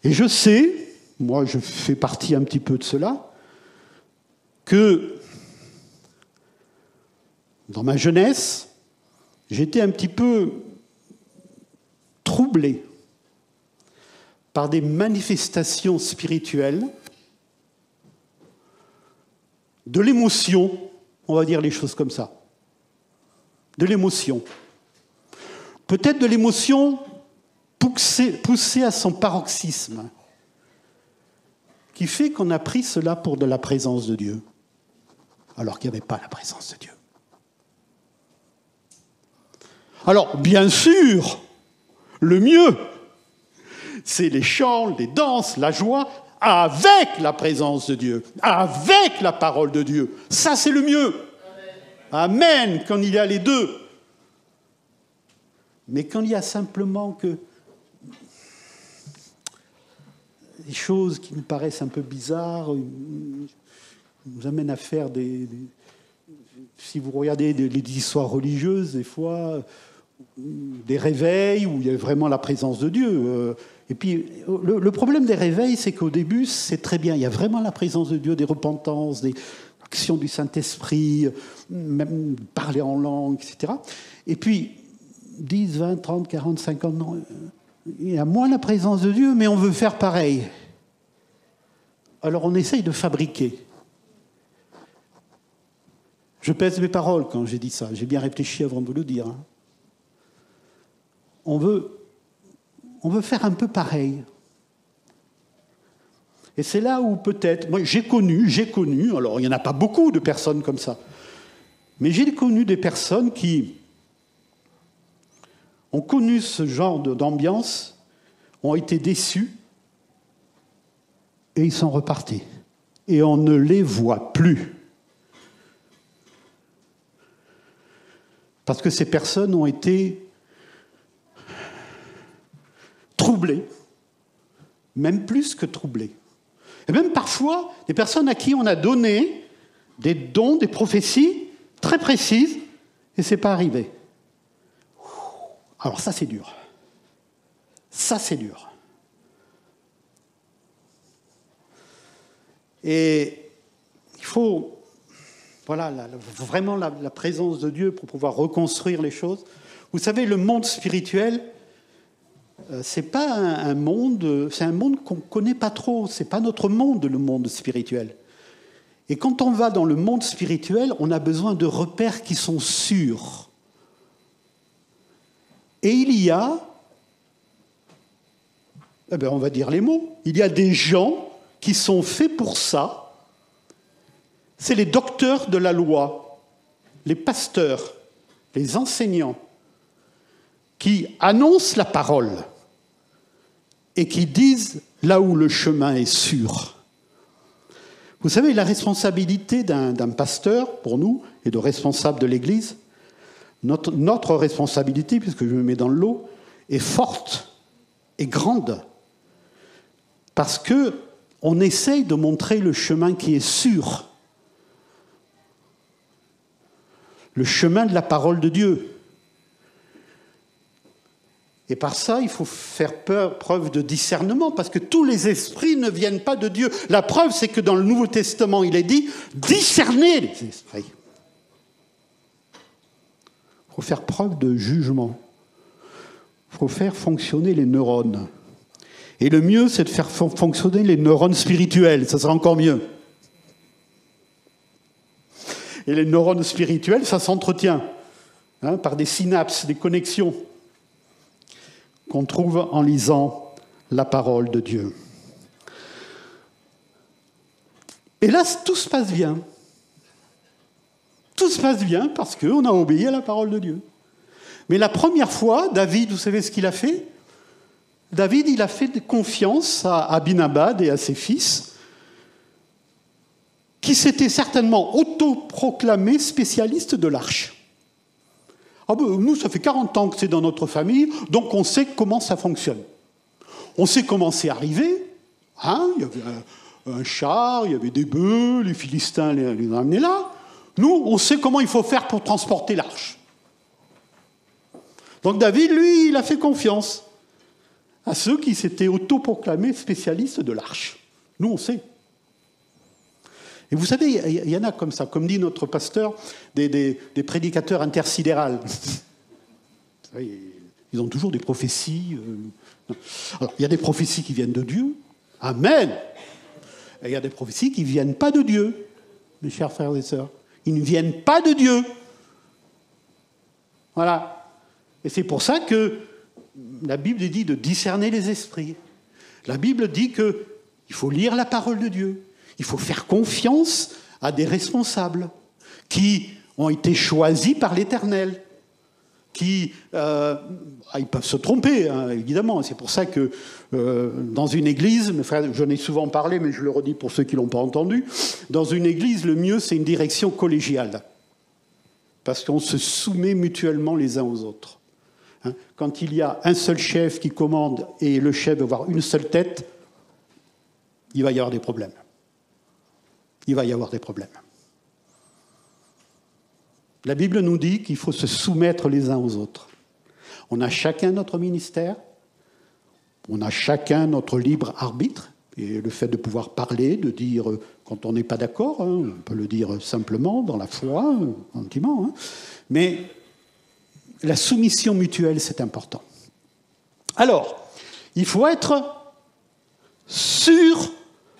Speaker 1: Et je sais, moi je fais partie un petit peu de cela, que dans ma jeunesse, j'étais un petit peu troublé par des manifestations spirituelles, de l'émotion, on va dire les choses comme ça, de l'émotion. Peut-être de l'émotion poussée à son paroxysme, qui fait qu'on a pris cela pour de la présence de Dieu, alors qu'il n'y avait pas la présence de Dieu. Alors, bien sûr, le mieux, c'est les chants, les danses, la joie, avec la présence de Dieu, avec la parole de Dieu. Ça, c'est le mieux. Amen, quand il y a les deux. Mais quand il y a simplement que des choses qui nous paraissent un peu bizarres, nous amènent à faire si vous regardez les histoires religieuses, des fois, des réveils où il y a vraiment la présence de Dieu. Et puis, le problème des réveils, c'est qu'au début, c'est très bien. Il y a vraiment la présence de Dieu, des repentances, des actions du Saint-Esprit, même parler en langue, etc. Et puis, 10, 20, 30, 40, 50 ans, il y a moins la présence de Dieu, mais on veut faire pareil. Alors on essaye de fabriquer. Je pèse mes paroles quand j'ai dit ça. J'ai bien réfléchi avant de vous le dire. On veut faire un peu pareil. Et c'est là où peut-être... Moi, j'ai connu, alors il n'y en a pas beaucoup de personnes comme ça, mais j'ai connu des personnes qui ont connu ce genre d'ambiance, ont été déçus, et ils sont repartis. Et on ne les voit plus. Parce que ces personnes ont été troublées, même plus que troublées. Et même parfois, des personnes à qui on a donné des dons, des prophéties très précises, et ce n'est pas arrivé. Alors ça, c'est dur. Ça, c'est dur. Et il faut, voilà, vraiment la présence de Dieu pour pouvoir reconstruire les choses. Vous savez, le monde spirituel, c'est pas un monde, c'est un monde qu'on ne connaît pas trop. C'est pas notre monde, le monde spirituel. Et quand on va dans le monde spirituel, on a besoin de repères qui sont sûrs. Et il y a, on va dire les mots, il y a des gens qui sont faits pour ça. C'est les docteurs de la loi, les pasteurs, les enseignants, qui annoncent la parole et qui disent là où le chemin est sûr. Vous savez, la responsabilité d'un pasteur, pour nous, et de responsable de l'Église, notre responsabilité, puisque je me mets dans le lot, est forte et grande. Parce qu'on essaye de montrer le chemin qui est sûr. Le chemin de la parole de Dieu. Et par ça, il faut faire preuve de discernement, parce que tous les esprits ne viennent pas de Dieu. La preuve, c'est que dans le Nouveau Testament, il est dit « discernez les esprits ». Il faut faire preuve de jugement. Il faut faire fonctionner les neurones. Et le mieux, c'est de faire fonctionner les neurones spirituels. Ça sera encore mieux. Et les neurones spirituels, ça s'entretient par des synapses, des connexions qu'on trouve en lisant la parole de Dieu. Et là, tout se passe bien. Tout se passe bien parce qu'on a obéi à la parole de Dieu. Mais la première fois, David, vous savez ce qu'il a fait ? David, il a fait confiance à Abinadab et à ses fils, qui s'étaient certainement autoproclamés spécialistes de l'arche. Ah ben, nous, ça fait 40 ans que c'est dans notre famille, donc on sait comment ça fonctionne. On sait comment c'est arrivé. Il y avait un char, il y avait des bœufs, les Philistins les ont amenés là. Nous, on sait comment il faut faire pour transporter l'arche. Donc David, lui, il a fait confiance à ceux qui s'étaient autoproclamés spécialistes de l'arche. Nous, on sait. Et vous savez, il y en a comme ça, comme dit notre pasteur, des prédicateurs intersidérales. Ils ont toujours des prophéties. Alors, il y a des prophéties qui viennent de Dieu. Amen. Et il y a des prophéties qui ne viennent pas de Dieu, mes chers frères et sœurs. Ils ne viennent pas de Dieu. Voilà. Et c'est pour ça que la Bible dit de discerner les esprits. La Bible dit qu'il faut lire la parole de Dieu. Il faut faire confiance à des responsables qui ont été choisis par l'Éternel. ils peuvent se tromper, hein, évidemment. C'est pour ça que dans une église, mes frères, j'en ai souvent parlé, mais je le redis pour ceux qui ne l'ont pas entendu, dans une église, le mieux, c'est une direction collégiale. Parce qu'on se soumet mutuellement les uns aux autres. Hein, quand il y a un seul chef qui commande et le chef veut avoir une seule tête, il va y avoir des problèmes. Il va y avoir des problèmes. La Bible nous dit qu'il faut se soumettre les uns aux autres. On a chacun notre ministère, on a chacun notre libre arbitre, et le fait de pouvoir parler, de dire quand on n'est pas d'accord, hein, on peut le dire simplement, dans la foi, gentiment, hein, mais la soumission mutuelle, c'est important. Alors, il faut être sur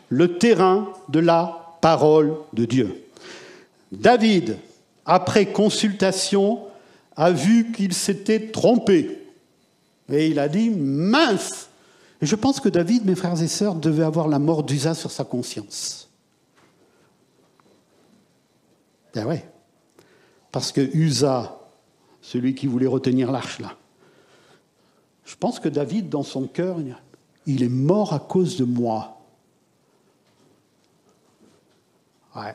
Speaker 1: le terrain de la parole de Dieu. David, après consultation, a vu qu'il s'était trompé. Et il a dit, mince! Et je pense que David, mes frères et sœurs, devait avoir la mort d'Usa sur sa conscience. Ben ouais. Parce que Usa, celui qui voulait retenir l'arche, là, je pense que David, dans son cœur, il est mort à cause de moi. Ouais.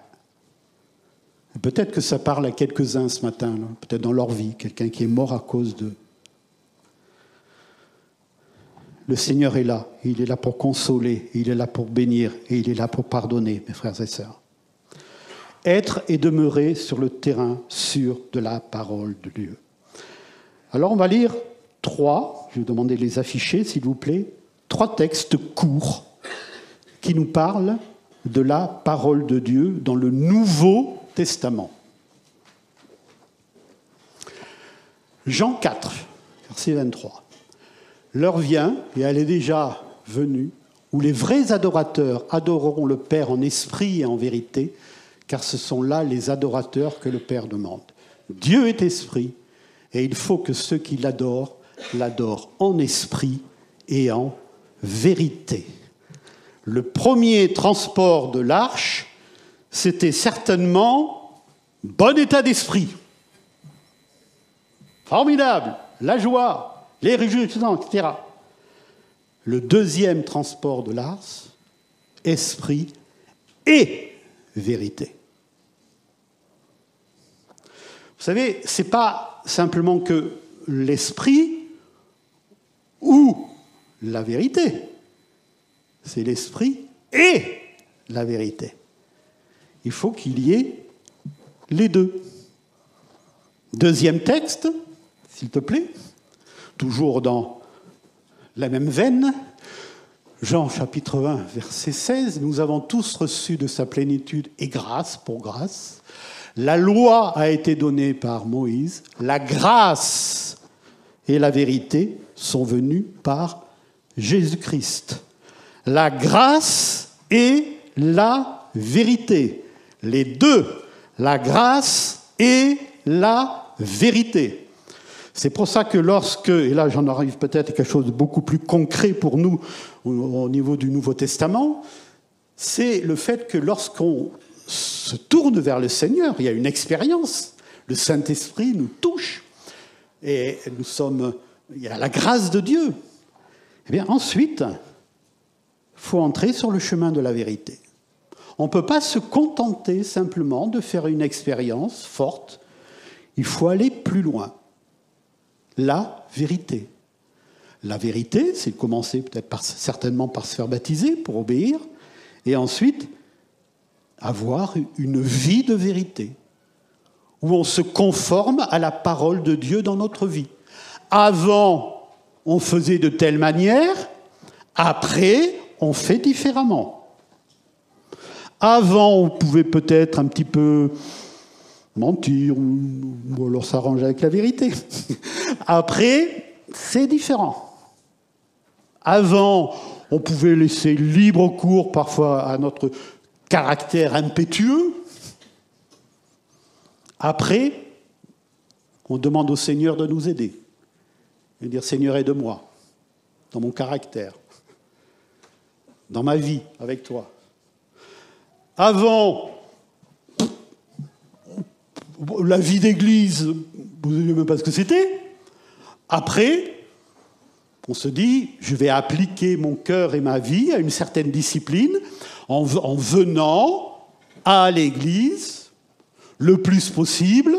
Speaker 1: Peut-être que ça parle à quelques-uns ce matin, là, peut-être dans leur vie, quelqu'un qui est mort à cause d'eux. Le Seigneur est là, il est là pour consoler, il est là pour bénir, et il est là pour pardonner, mes frères et sœurs. Être et demeurer sur le terrain sûr de la parole de Dieu. Alors on va lire je vais vous demander de les afficher s'il vous plaît, 3 textes courts qui nous parlent de la parole de Dieu dans le Nouveau Testament. Jean 4, verset 23. L'heure vient, et elle est déjà venue, où les vrais adorateurs adoreront le Père en esprit et en vérité, car ce sont là les adorateurs que le Père demande. Dieu est esprit, et il faut que ceux qui l'adorent en esprit et en vérité. Le premier transport de l'arche, c'était certainement bon état d'esprit. Formidable, la joie, les réjouissances, etc. Le deuxième transport de l'arche, esprit et vérité. Vous savez, ce n'est pas simplement que l'esprit ou la vérité, c'est l'esprit et la vérité. Il faut qu'il y ait les deux. Deuxième texte, s'il te plaît, toujours dans la même veine, Jean chapitre 1, verset 16, « Nous avons tous reçu de sa plénitude et grâce pour grâce. La loi a été donnée par Moïse, la grâce et la vérité sont venues par Jésus-Christ. » La grâce et la vérité. Les deux, la grâce et la vérité. C'est pour ça que lorsque, et là j'en arrive peut-être à quelque chose de beaucoup plus concret pour nous au niveau du Nouveau Testament, c'est le fait que lorsqu'on se tourne vers le Seigneur, il y a une expérience, le Saint-Esprit nous touche, et il y a la grâce de Dieu. Eh bien ensuite, il faut entrer sur le chemin de la vérité. On ne peut pas se contenter simplement de faire une expérience forte, il faut aller plus loin. La vérité. La vérité, c'est de commencer peut-être certainement par se faire baptiser pour obéir, et ensuite avoir une vie de vérité, où on se conforme à la parole de Dieu dans notre vie. Avant, on faisait de telle manière, après, on fait différemment. Avant, on pouvait peut-être un petit peu mentir, ou alors s'arranger avec la vérité. Après, c'est différent. Avant, on pouvait laisser libre cours parfois à notre caractère impétueux. Après, on demande au Seigneur de nous aider. Et dire, Seigneur, aide-moi dans mon caractère, dans ma vie avec toi. Avant, la vie d'église, vous ne savez même pas ce que c'était. Après, on se dit, je vais appliquer mon cœur et ma vie à une certaine discipline en venant à l'église le plus possible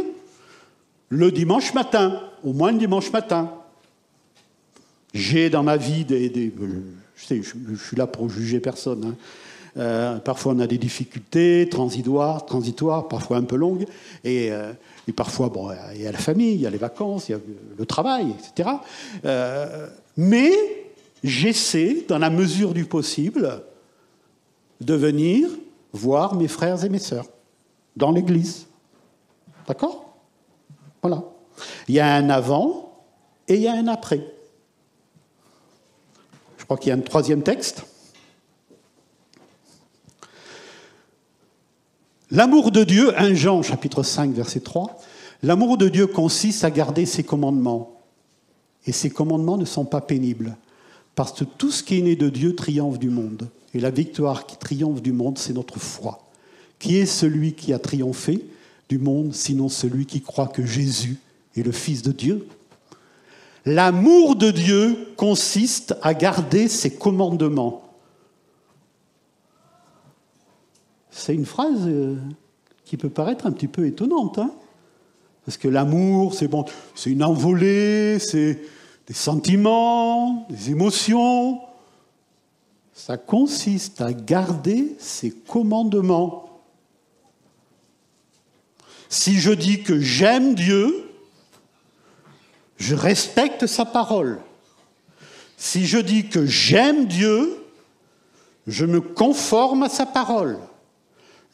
Speaker 1: le dimanche matin, au moins le dimanche matin. J'ai dans ma vie je suis là pour juger personne. Parfois on a des difficultés transitoires, parfois un peu longues, et parfois, bon, il y a la famille, il y a les vacances, il y a le travail, etc. Mais j'essaie, dans la mesure du possible, de venir voir mes frères et mes sœurs dans l'église. D'accord ? Voilà. Il y a un avant et il y a un après. Je crois qu'il y a un troisième texte. L'amour de Dieu, 1 Jean, chapitre 5, verset 3, l'amour de Dieu consiste à garder ses commandements. Et ces commandements ne sont pas pénibles, parce que tout ce qui est né de Dieu triomphe du monde. Et la victoire qui triomphe du monde, c'est notre foi. Qui est celui qui a triomphé du monde, sinon celui qui croit que Jésus est le Fils de Dieu ? L'amour de Dieu consiste à garder ses commandements. C'est une phrase qui peut paraître un petit peu étonnante, hein ? Parce que l'amour, c'est bon, c'est une envolée, c'est des sentiments, des émotions. Ça consiste à garder ses commandements. Si je dis que j'aime Dieu, je respecte sa parole. Si je dis que j'aime Dieu, je me conforme à sa parole.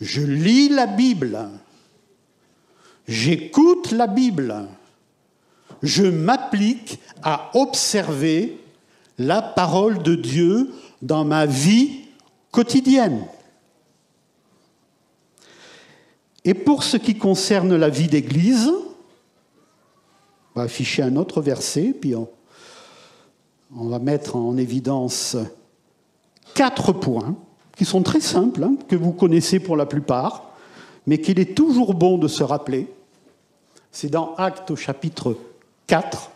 Speaker 1: Je lis la Bible. J'écoute la Bible. Je m'applique à observer la parole de Dieu dans ma vie quotidienne. Et pour ce qui concerne la vie d'Église, on va afficher un autre verset, puis on va mettre en évidence 4 points qui sont très simples, hein, que vous connaissez pour la plupart, mais qu'il est toujours bon de se rappeler. C'est dans Actes au chapitre 4.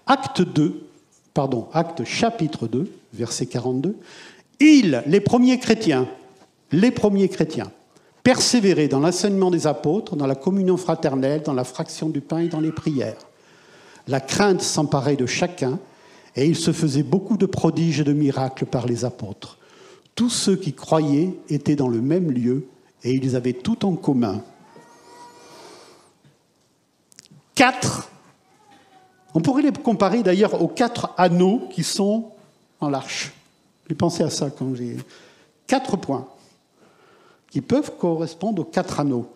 Speaker 1: Acte chapitre 2, verset 42. Les premiers chrétiens, persévéraient dans l'enseignement des apôtres, dans la communion fraternelle, dans la fraction du pain et dans les prières. La crainte s'emparait de chacun, et il se faisait beaucoup de prodiges et de miracles par les apôtres. Tous ceux qui croyaient étaient dans le même lieu, et ils avaient tout en commun. 4. On pourrait les comparer d'ailleurs aux 4 anneaux qui sont dans l'arche. J'ai pensé à ça quand j'ai... 4 points qui peuvent correspondre aux 4 anneaux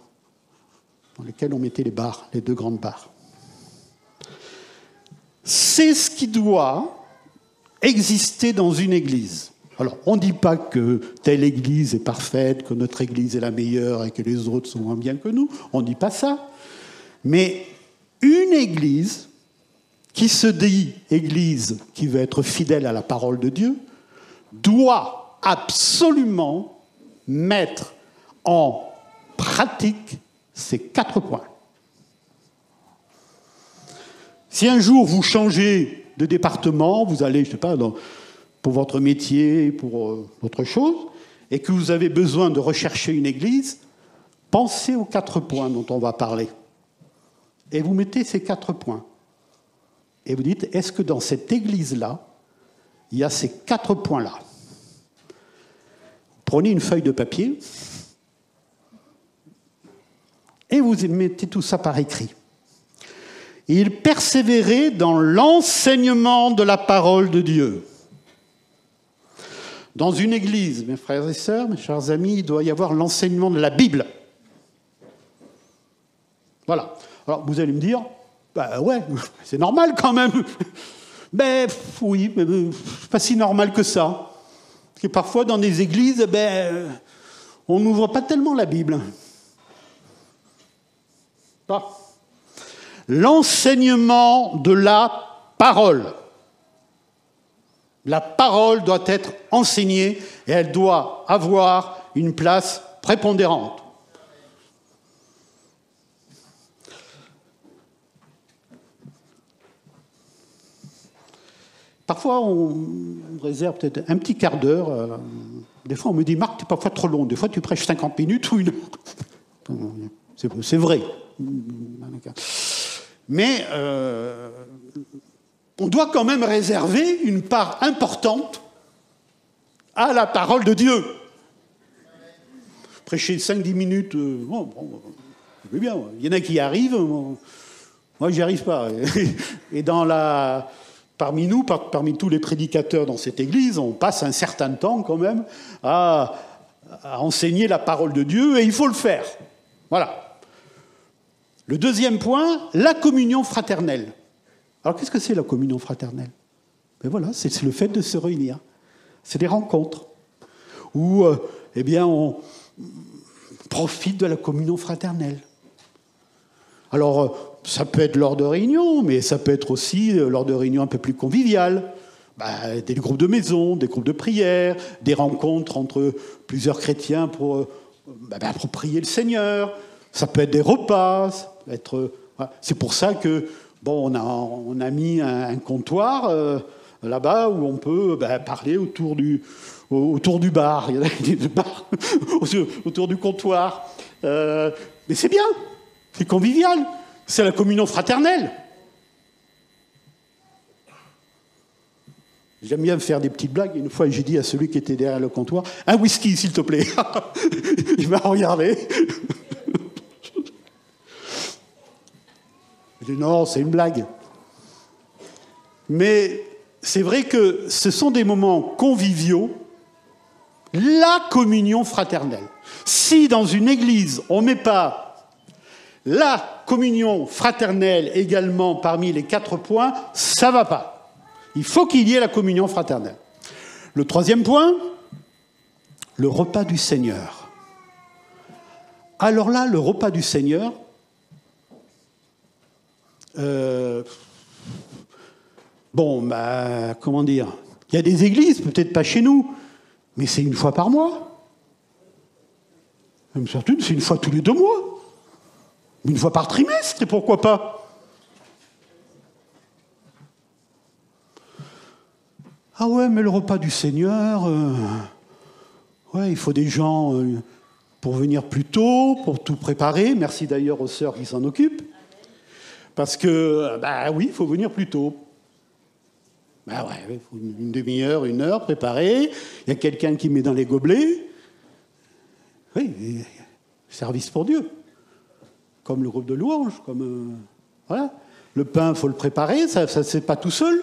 Speaker 1: dans lesquels on mettait les barres, les 2 grandes barres. C'est ce qui doit exister dans une église. Alors, on ne dit pas que telle église est parfaite, que notre église est la meilleure et que les autres sont moins bien que nous. On ne dit pas ça. Mais une église qui se dit église qui veut être fidèle à la parole de Dieu doit absolument mettre en pratique ces 4 points. Si un jour vous changez de département, vous allez, je ne sais pas, pour votre métier, pour autre chose, et que vous avez besoin de rechercher une église, pensez aux 4 points dont on va parler. Et vous mettez ces 4 points. Et vous dites, est-ce que dans cette église-là, il y a ces 4 points-là ? Prenez une feuille de papier et vous mettez tout ça par écrit. Il persévérait dans l'enseignement de la parole de Dieu. Dans une église, mes frères et sœurs, mes chers amis, il doit y avoir l'enseignement de la Bible. Voilà. Alors, vous allez me dire, ouais, c'est normal quand même. Ben, oui, mais pas si normal que ça. Parce que parfois, dans des églises, on n'ouvre pas tellement la Bible. Ah. L'enseignement de la parole. La parole doit être enseignée et elle doit avoir une place prépondérante. Parfois, on réserve peut-être un petit quart d'heure. Des fois, on me dit, Marc, tu es parfois trop long. Des fois, tu prêches 50 minutes ou 1 heure. C'est vrai. Mais on doit quand même réserver une part importante à la parole de Dieu. Prêcher 5-10 minutes, c'est bien. Il y en a qui y arrivent, moi j'y arrive pas. Et parmi nous, parmi tous les prédicateurs dans cette église, on passe un certain temps quand même à enseigner la parole de Dieu, et il faut le faire. Voilà. Le deuxième point, la communion fraternelle. Alors qu'est-ce que c'est la communion fraternelle? Ben voilà, c'est le fait de se réunir. C'est des rencontres où on profite de la communion fraternelle. Alors, ça peut être lors de réunions, mais ça peut être aussi lors de réunions un peu plus conviviales. Des groupes de maison, des groupes de prière, des rencontres entre plusieurs chrétiens pour prier le Seigneur. Ça peut être des repas. C'est pour ça que on a mis un comptoir là-bas où on peut parler autour du bar. Il y en a des bars autour du comptoir. Mais c'est bien, c'est convivial. C'est la communion fraternelle. J'aime bien faire des petites blagues. Une fois, j'ai dit à celui qui était derrière le comptoir, « Un whisky, s'il te plaît. » Il m'a regardé. J'ai dit, non, c'est une blague. Mais c'est vrai que ce sont des moments conviviaux, la communion fraternelle. Si dans une église, on ne met pas la communion fraternelle également parmi les 4 points, ça ne va pas. Il faut qu'il y ait la communion fraternelle. Le troisième point, le repas du Seigneur. Alors là, le repas du Seigneur, comment dire, il y a des églises, peut-être pas chez nous, mais c'est 1 fois par mois. Même certaines, c'est 1 fois tous les 2 mois. 1 fois par trimestre, et pourquoi pas? Ah ouais, mais le repas du Seigneur, il faut des gens pour venir plus tôt, pour tout préparer. Merci d'ailleurs aux sœurs qui s'en occupent. Parce que, il faut venir plus tôt. Il faut une demi-heure, 1 heure, préparer. Il y a quelqu'un qui met dans les gobelets. Oui, service pour Dieu. Comme le groupe de louanges, voilà. Le pain, il faut le préparer, ça c'est pas tout seul.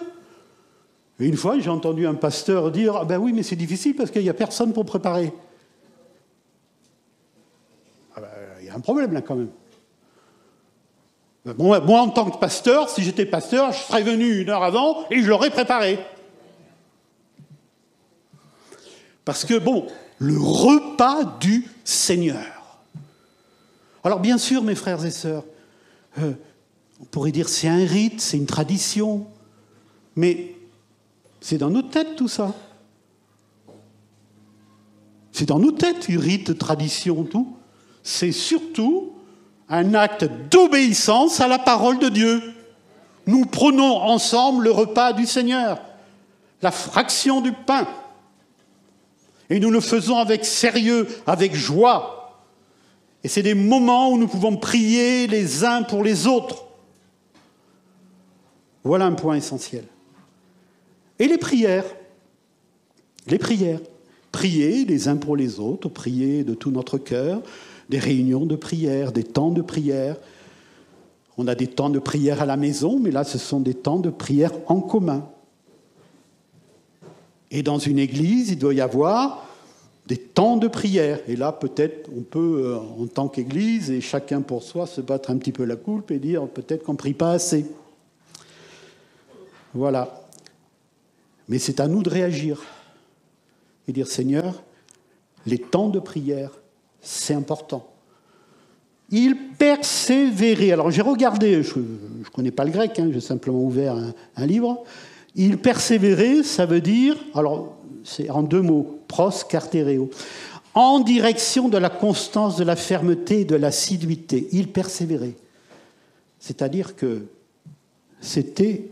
Speaker 1: Et une fois, j'ai entendu un pasteur dire, oui, mais c'est difficile parce qu'il n'y a personne pour préparer. Il y a un problème là quand même. Moi, en tant que pasteur, si j'étais pasteur, je serais venu 1 heure avant et je l'aurais préparé. Parce que, le repas du Seigneur. Alors bien sûr, mes frères et sœurs, on pourrait dire c'est un rite, c'est une tradition, mais c'est dans nos têtes tout ça. C'est dans nos têtes, rite, tradition, tout. C'est surtout un acte d'obéissance à la parole de Dieu. Nous prenons ensemble le repas du Seigneur, la fraction du pain. Et nous le faisons avec sérieux, avec joie. Et c'est des moments où nous pouvons prier les uns pour les autres. Voilà un point essentiel. Et les prières. Les prières. Prier les uns pour les autres, prier de tout notre cœur, des réunions de prière, des temps de prière. On a des temps de prière à la maison, mais là, ce sont des temps de prière en commun. Et dans une église, il doit y avoir des temps de prière. Et là, peut-être, on peut, en tant qu'Église, et chacun pour soi, se battre un petit peu la coulpe et dire peut-être qu'on ne prie pas assez. Voilà. Mais c'est à nous de réagir et dire, Seigneur, les temps de prière, c'est important. Il persévérait. Alors, j'ai regardé, je ne connais pas le grec, j'ai simplement ouvert un livre. Il persévérait, ça veut dire, alors, c'est en 2 mots, pros cartereo, en direction de la constance, de la fermeté et de l'assiduité. Il persévérait. C'est-à-dire que c'était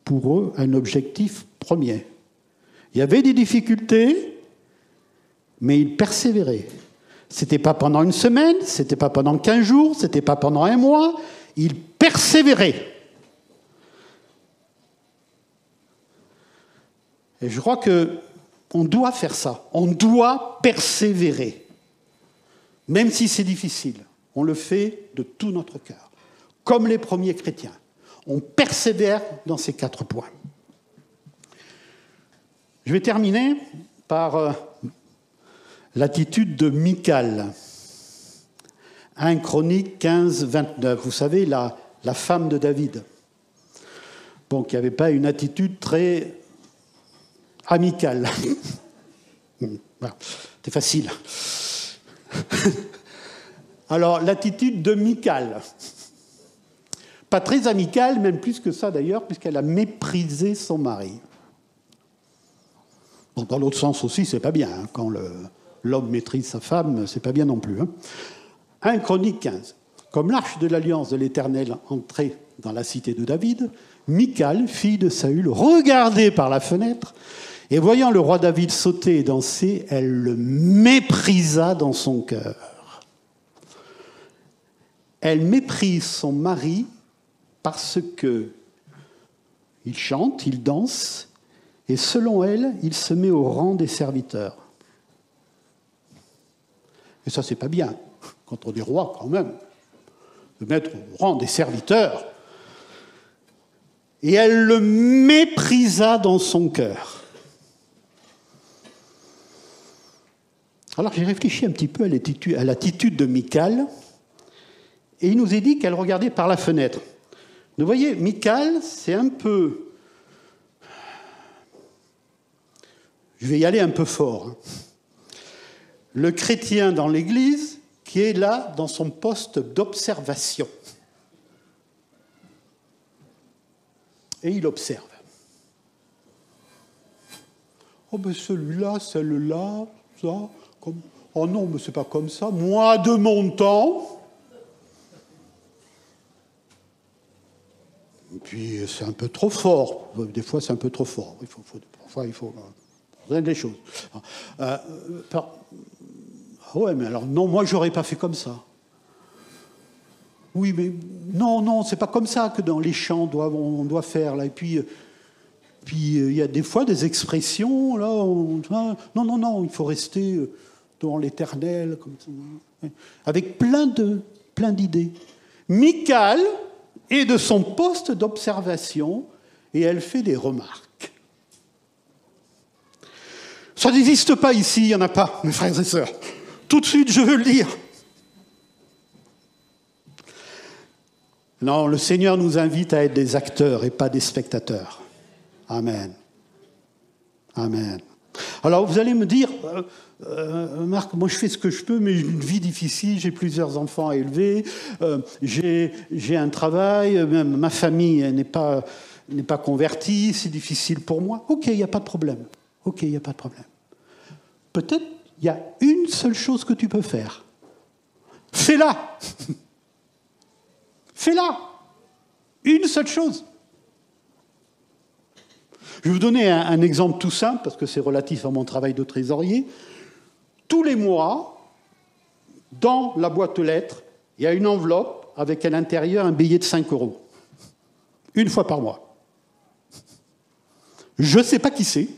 Speaker 1: pour eux un objectif Premier. Il y avait des difficultés, mais il persévérait. Ce n'était pas pendant une semaine, ce n'était pas pendant 15 jours, ce n'était pas pendant un mois. Il persévérait. Et je crois qu'on doit faire ça. On doit persévérer. Même si c'est difficile. On le fait de tout notre cœur. Comme les premiers chrétiens. On persévère dans ces 4 points. Je vais terminer par l'attitude de Michal. 1 Chroniques 15, 29. Vous savez, la femme de David. Bon, qui n'avait pas une attitude très amicale. Voilà, c'est facile. Alors, l'attitude de Michal. Pas très amicale, même plus que ça d'ailleurs, puisqu'elle a méprisé son mari. Bon, dans l'autre sens aussi, c'est pas bien. Hein. Quand l'homme méprise sa femme, c'est pas bien non plus. Hein. 1 Chroniques 15. Comme l'arche de l'alliance de l'Éternel entrait dans la cité de David, Michal, fille de Saül, regardait par la fenêtre, et voyant le roi David sauter et danser, elle le méprisa dans son cœur. Elle méprise son mari parce que il chante, il danse, et selon elle, il se met au rang des serviteurs. Et ça, c'est pas bien, quand on est roi quand même, de mettre au rang des serviteurs. Et elle le méprisa dans son cœur. Alors j'ai réfléchi un petit peu à l'attitude de Michal, et il nous est dit qu'elle regardait par la fenêtre. Vous voyez, Michal, c'est un peu... Je vais y aller un peu fort. Hein. Le chrétien dans l'Église qui est là dans son poste d'observation. Et il observe. Oh ben celui-là, celle-là, ça... Comme... Oh non, mais c'est pas comme ça. Moi, de mon temps... Et puis, c'est un peu trop fort. Des fois, c'est un peu trop fort. Parfois, il faut régler les choses. Ouais, mais alors, non, moi, j'aurais pas fait comme ça. Oui, mais non, c'est pas comme ça que dans les chants, on doit faire. Là. Et puis, il y a des fois des expressions, là, non, il faut rester devant l'Éternel, comme ça, avec plein d'idées. Michal est de son poste d'observation et elle fait des remarques. Ça n'existe pas ici, il n'y en a pas, mes frères et sœurs. Tout de suite, je veux le dire. Non, le Seigneur nous invite à être des acteurs et pas des spectateurs. Amen. Amen. Alors, vous allez me dire, Marc, moi je fais ce que je peux, mais j'ai une vie difficile, j'ai plusieurs enfants à élever, j'ai un travail, même ma famille n'est pas convertie, c'est difficile pour moi. Ok, il n'y a pas de problème. Peut-être il y a une seule chose que tu peux faire. Fais-la. Fais-la. Une seule chose. Je vais vous donner un exemple tout simple, parce que c'est relatif à mon travail de trésorier. Tous les mois, dans la boîte aux lettres, il y a une enveloppe avec à l'intérieur un billet de 5 €. Une fois par mois. Je ne sais pas qui c'est.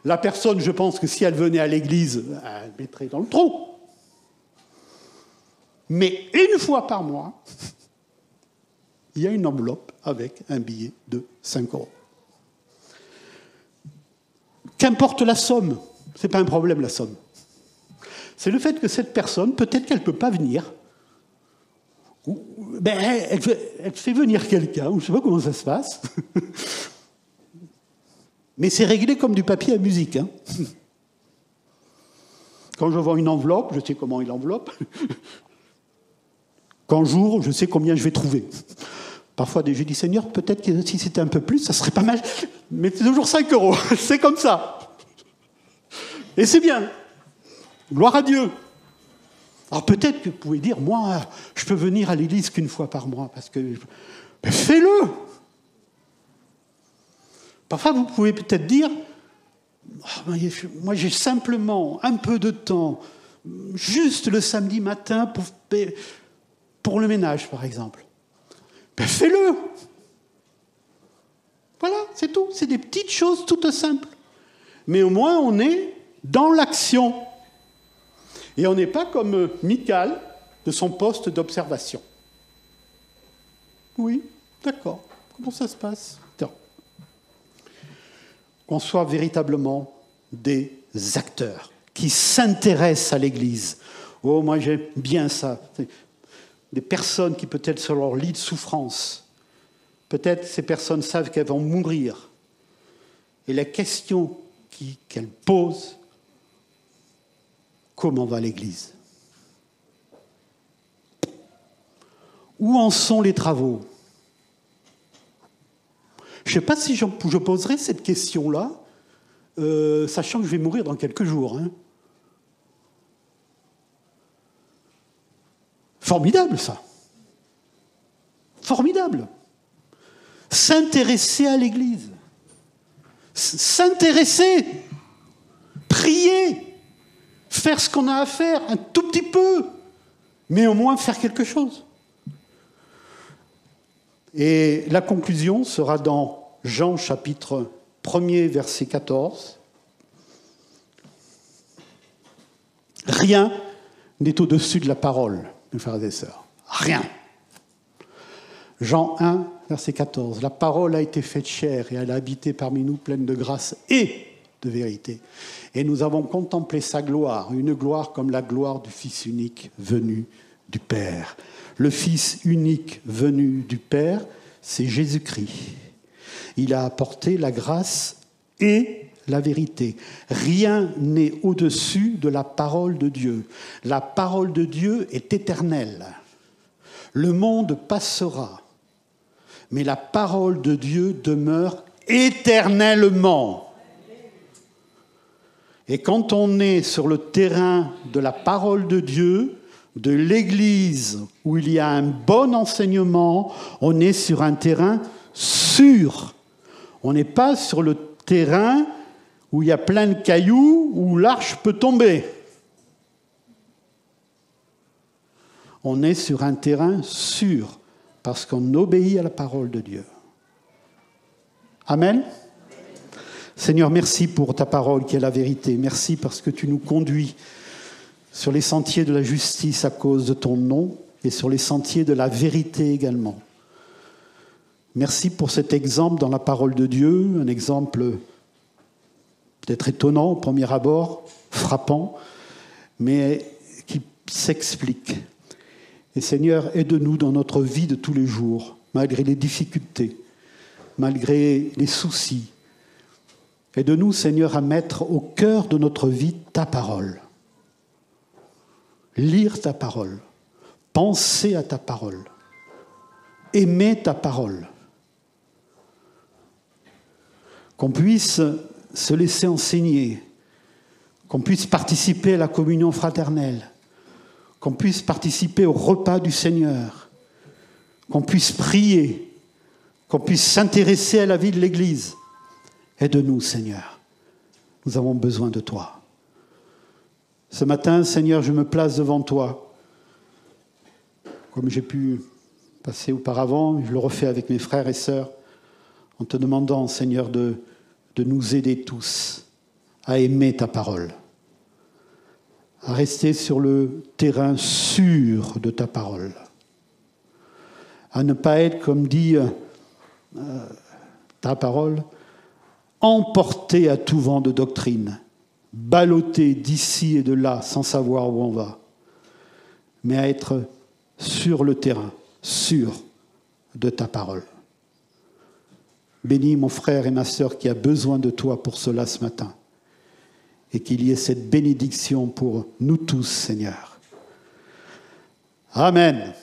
Speaker 1: La personne, je pense que si elle venait à l'église, elle mettrait dans le trou. Mais une fois par mois, il y a une enveloppe avec un billet de 5 €. Qu'importe la somme, ce n'est pas un problème la somme. C'est le fait que cette personne, peut-être qu'elle ne peut pas venir, elle fait venir quelqu'un, je ne sais pas comment ça se passe, mais c'est réglé comme du papier à musique. Hein. Quand je vois une enveloppe, je sais comment il enveloppe. Quand j'ouvre, je sais combien je vais trouver. Parfois, je dis, Seigneur, peut-être que si c'était un peu plus, ça serait pas mal. Mais c'est toujours 5 €. C'est comme ça. Et c'est bien. Gloire à Dieu. Alors peut-être que vous pouvez dire, moi, je peux venir à l'église qu'une fois par mois. Parce que... Mais fais-le. Parfois, vous pouvez peut-être dire, oh, moi j'ai simplement un peu de temps, juste le samedi matin pour le ménage, par exemple. Ben fais-le. Voilà, c'est tout. C'est des petites choses toutes simples. Mais au moins, on est dans l'action. Et on n'est pas comme Michal de son poste d'observation. Oui, d'accord. Comment ça se passe? Qu'on soit véritablement des acteurs qui s'intéressent à l'Église. Oh, moi j'aime bien ça. Des personnes qui peut-être sur leur lit de souffrance, peut-être ces personnes savent qu'elles vont mourir. Et la question qu'elles posent, comment va l'Église? Où en sont les travaux? Je ne sais pas si je poserai cette question-là, sachant que je vais mourir dans quelques jours. Hein. Formidable, ça. Formidable. S'intéresser à l'Église. S'intéresser. Prier. Faire ce qu'on a à faire, un tout petit peu. Mais au moins faire quelque chose. Et la conclusion sera dans Jean chapitre 1er, verset 14. Rien n'est au-dessus de la parole, mes frères et sœurs. Rien. Jean 1, verset 14. La parole a été faite chair et elle a habité parmi nous pleine de grâce et de vérité. Et nous avons contemplé sa gloire, une gloire comme la gloire du Fils unique venu du Père. Le Fils unique venu du Père, c'est Jésus-Christ. Il a apporté la grâce et la vérité. Rien n'est au-dessus de la parole de Dieu. La parole de Dieu est éternelle. Le monde passera, mais la parole de Dieu demeure éternellement. Et quand on est sur le terrain de la parole de Dieu, de l'Église, où il y a un bon enseignement, on est sur un terrain sûr. On n'est pas sur le terrain où il y a plein de cailloux, où l'arche peut tomber. On est sur un terrain sûr, parce qu'on obéit à la parole de Dieu. Amen. Seigneur, merci pour ta parole qui est la vérité. Merci parce que tu nous conduis sur les sentiers de la justice à cause de ton nom et sur les sentiers de la vérité également. Merci pour cet exemple dans la parole de Dieu, un exemple peut-être étonnant au premier abord, frappant, mais qui s'explique. Et Seigneur, aide-nous dans notre vie de tous les jours, malgré les difficultés, malgré les soucis. Aide-nous, Seigneur, à mettre au cœur de notre vie ta parole. Lire ta parole, penser à ta parole, aimer ta parole. Qu'on puisse se laisser enseigner, qu'on puisse participer à la communion fraternelle, qu'on puisse participer au repas du Seigneur, qu'on puisse prier, qu'on puisse s'intéresser à la vie de l'Église. Aide-nous, Seigneur. Nous avons besoin de toi. Ce matin, Seigneur, je me place devant toi. Comme j'ai pu passer auparavant, je le refais avec mes frères et sœurs, en te demandant, Seigneur, de nous aider tous à aimer ta parole, à rester sur le terrain sûr de ta parole, à ne pas être, comme dit ta parole, emporté à tout vent de doctrine, ballotté d'ici et de là sans savoir où on va, mais à être sur le terrain, sûr de ta parole. Bénis mon frère et ma sœur qui a besoin de toi pour cela ce matin, et qu'il y ait cette bénédiction pour nous tous, Seigneur. Amen.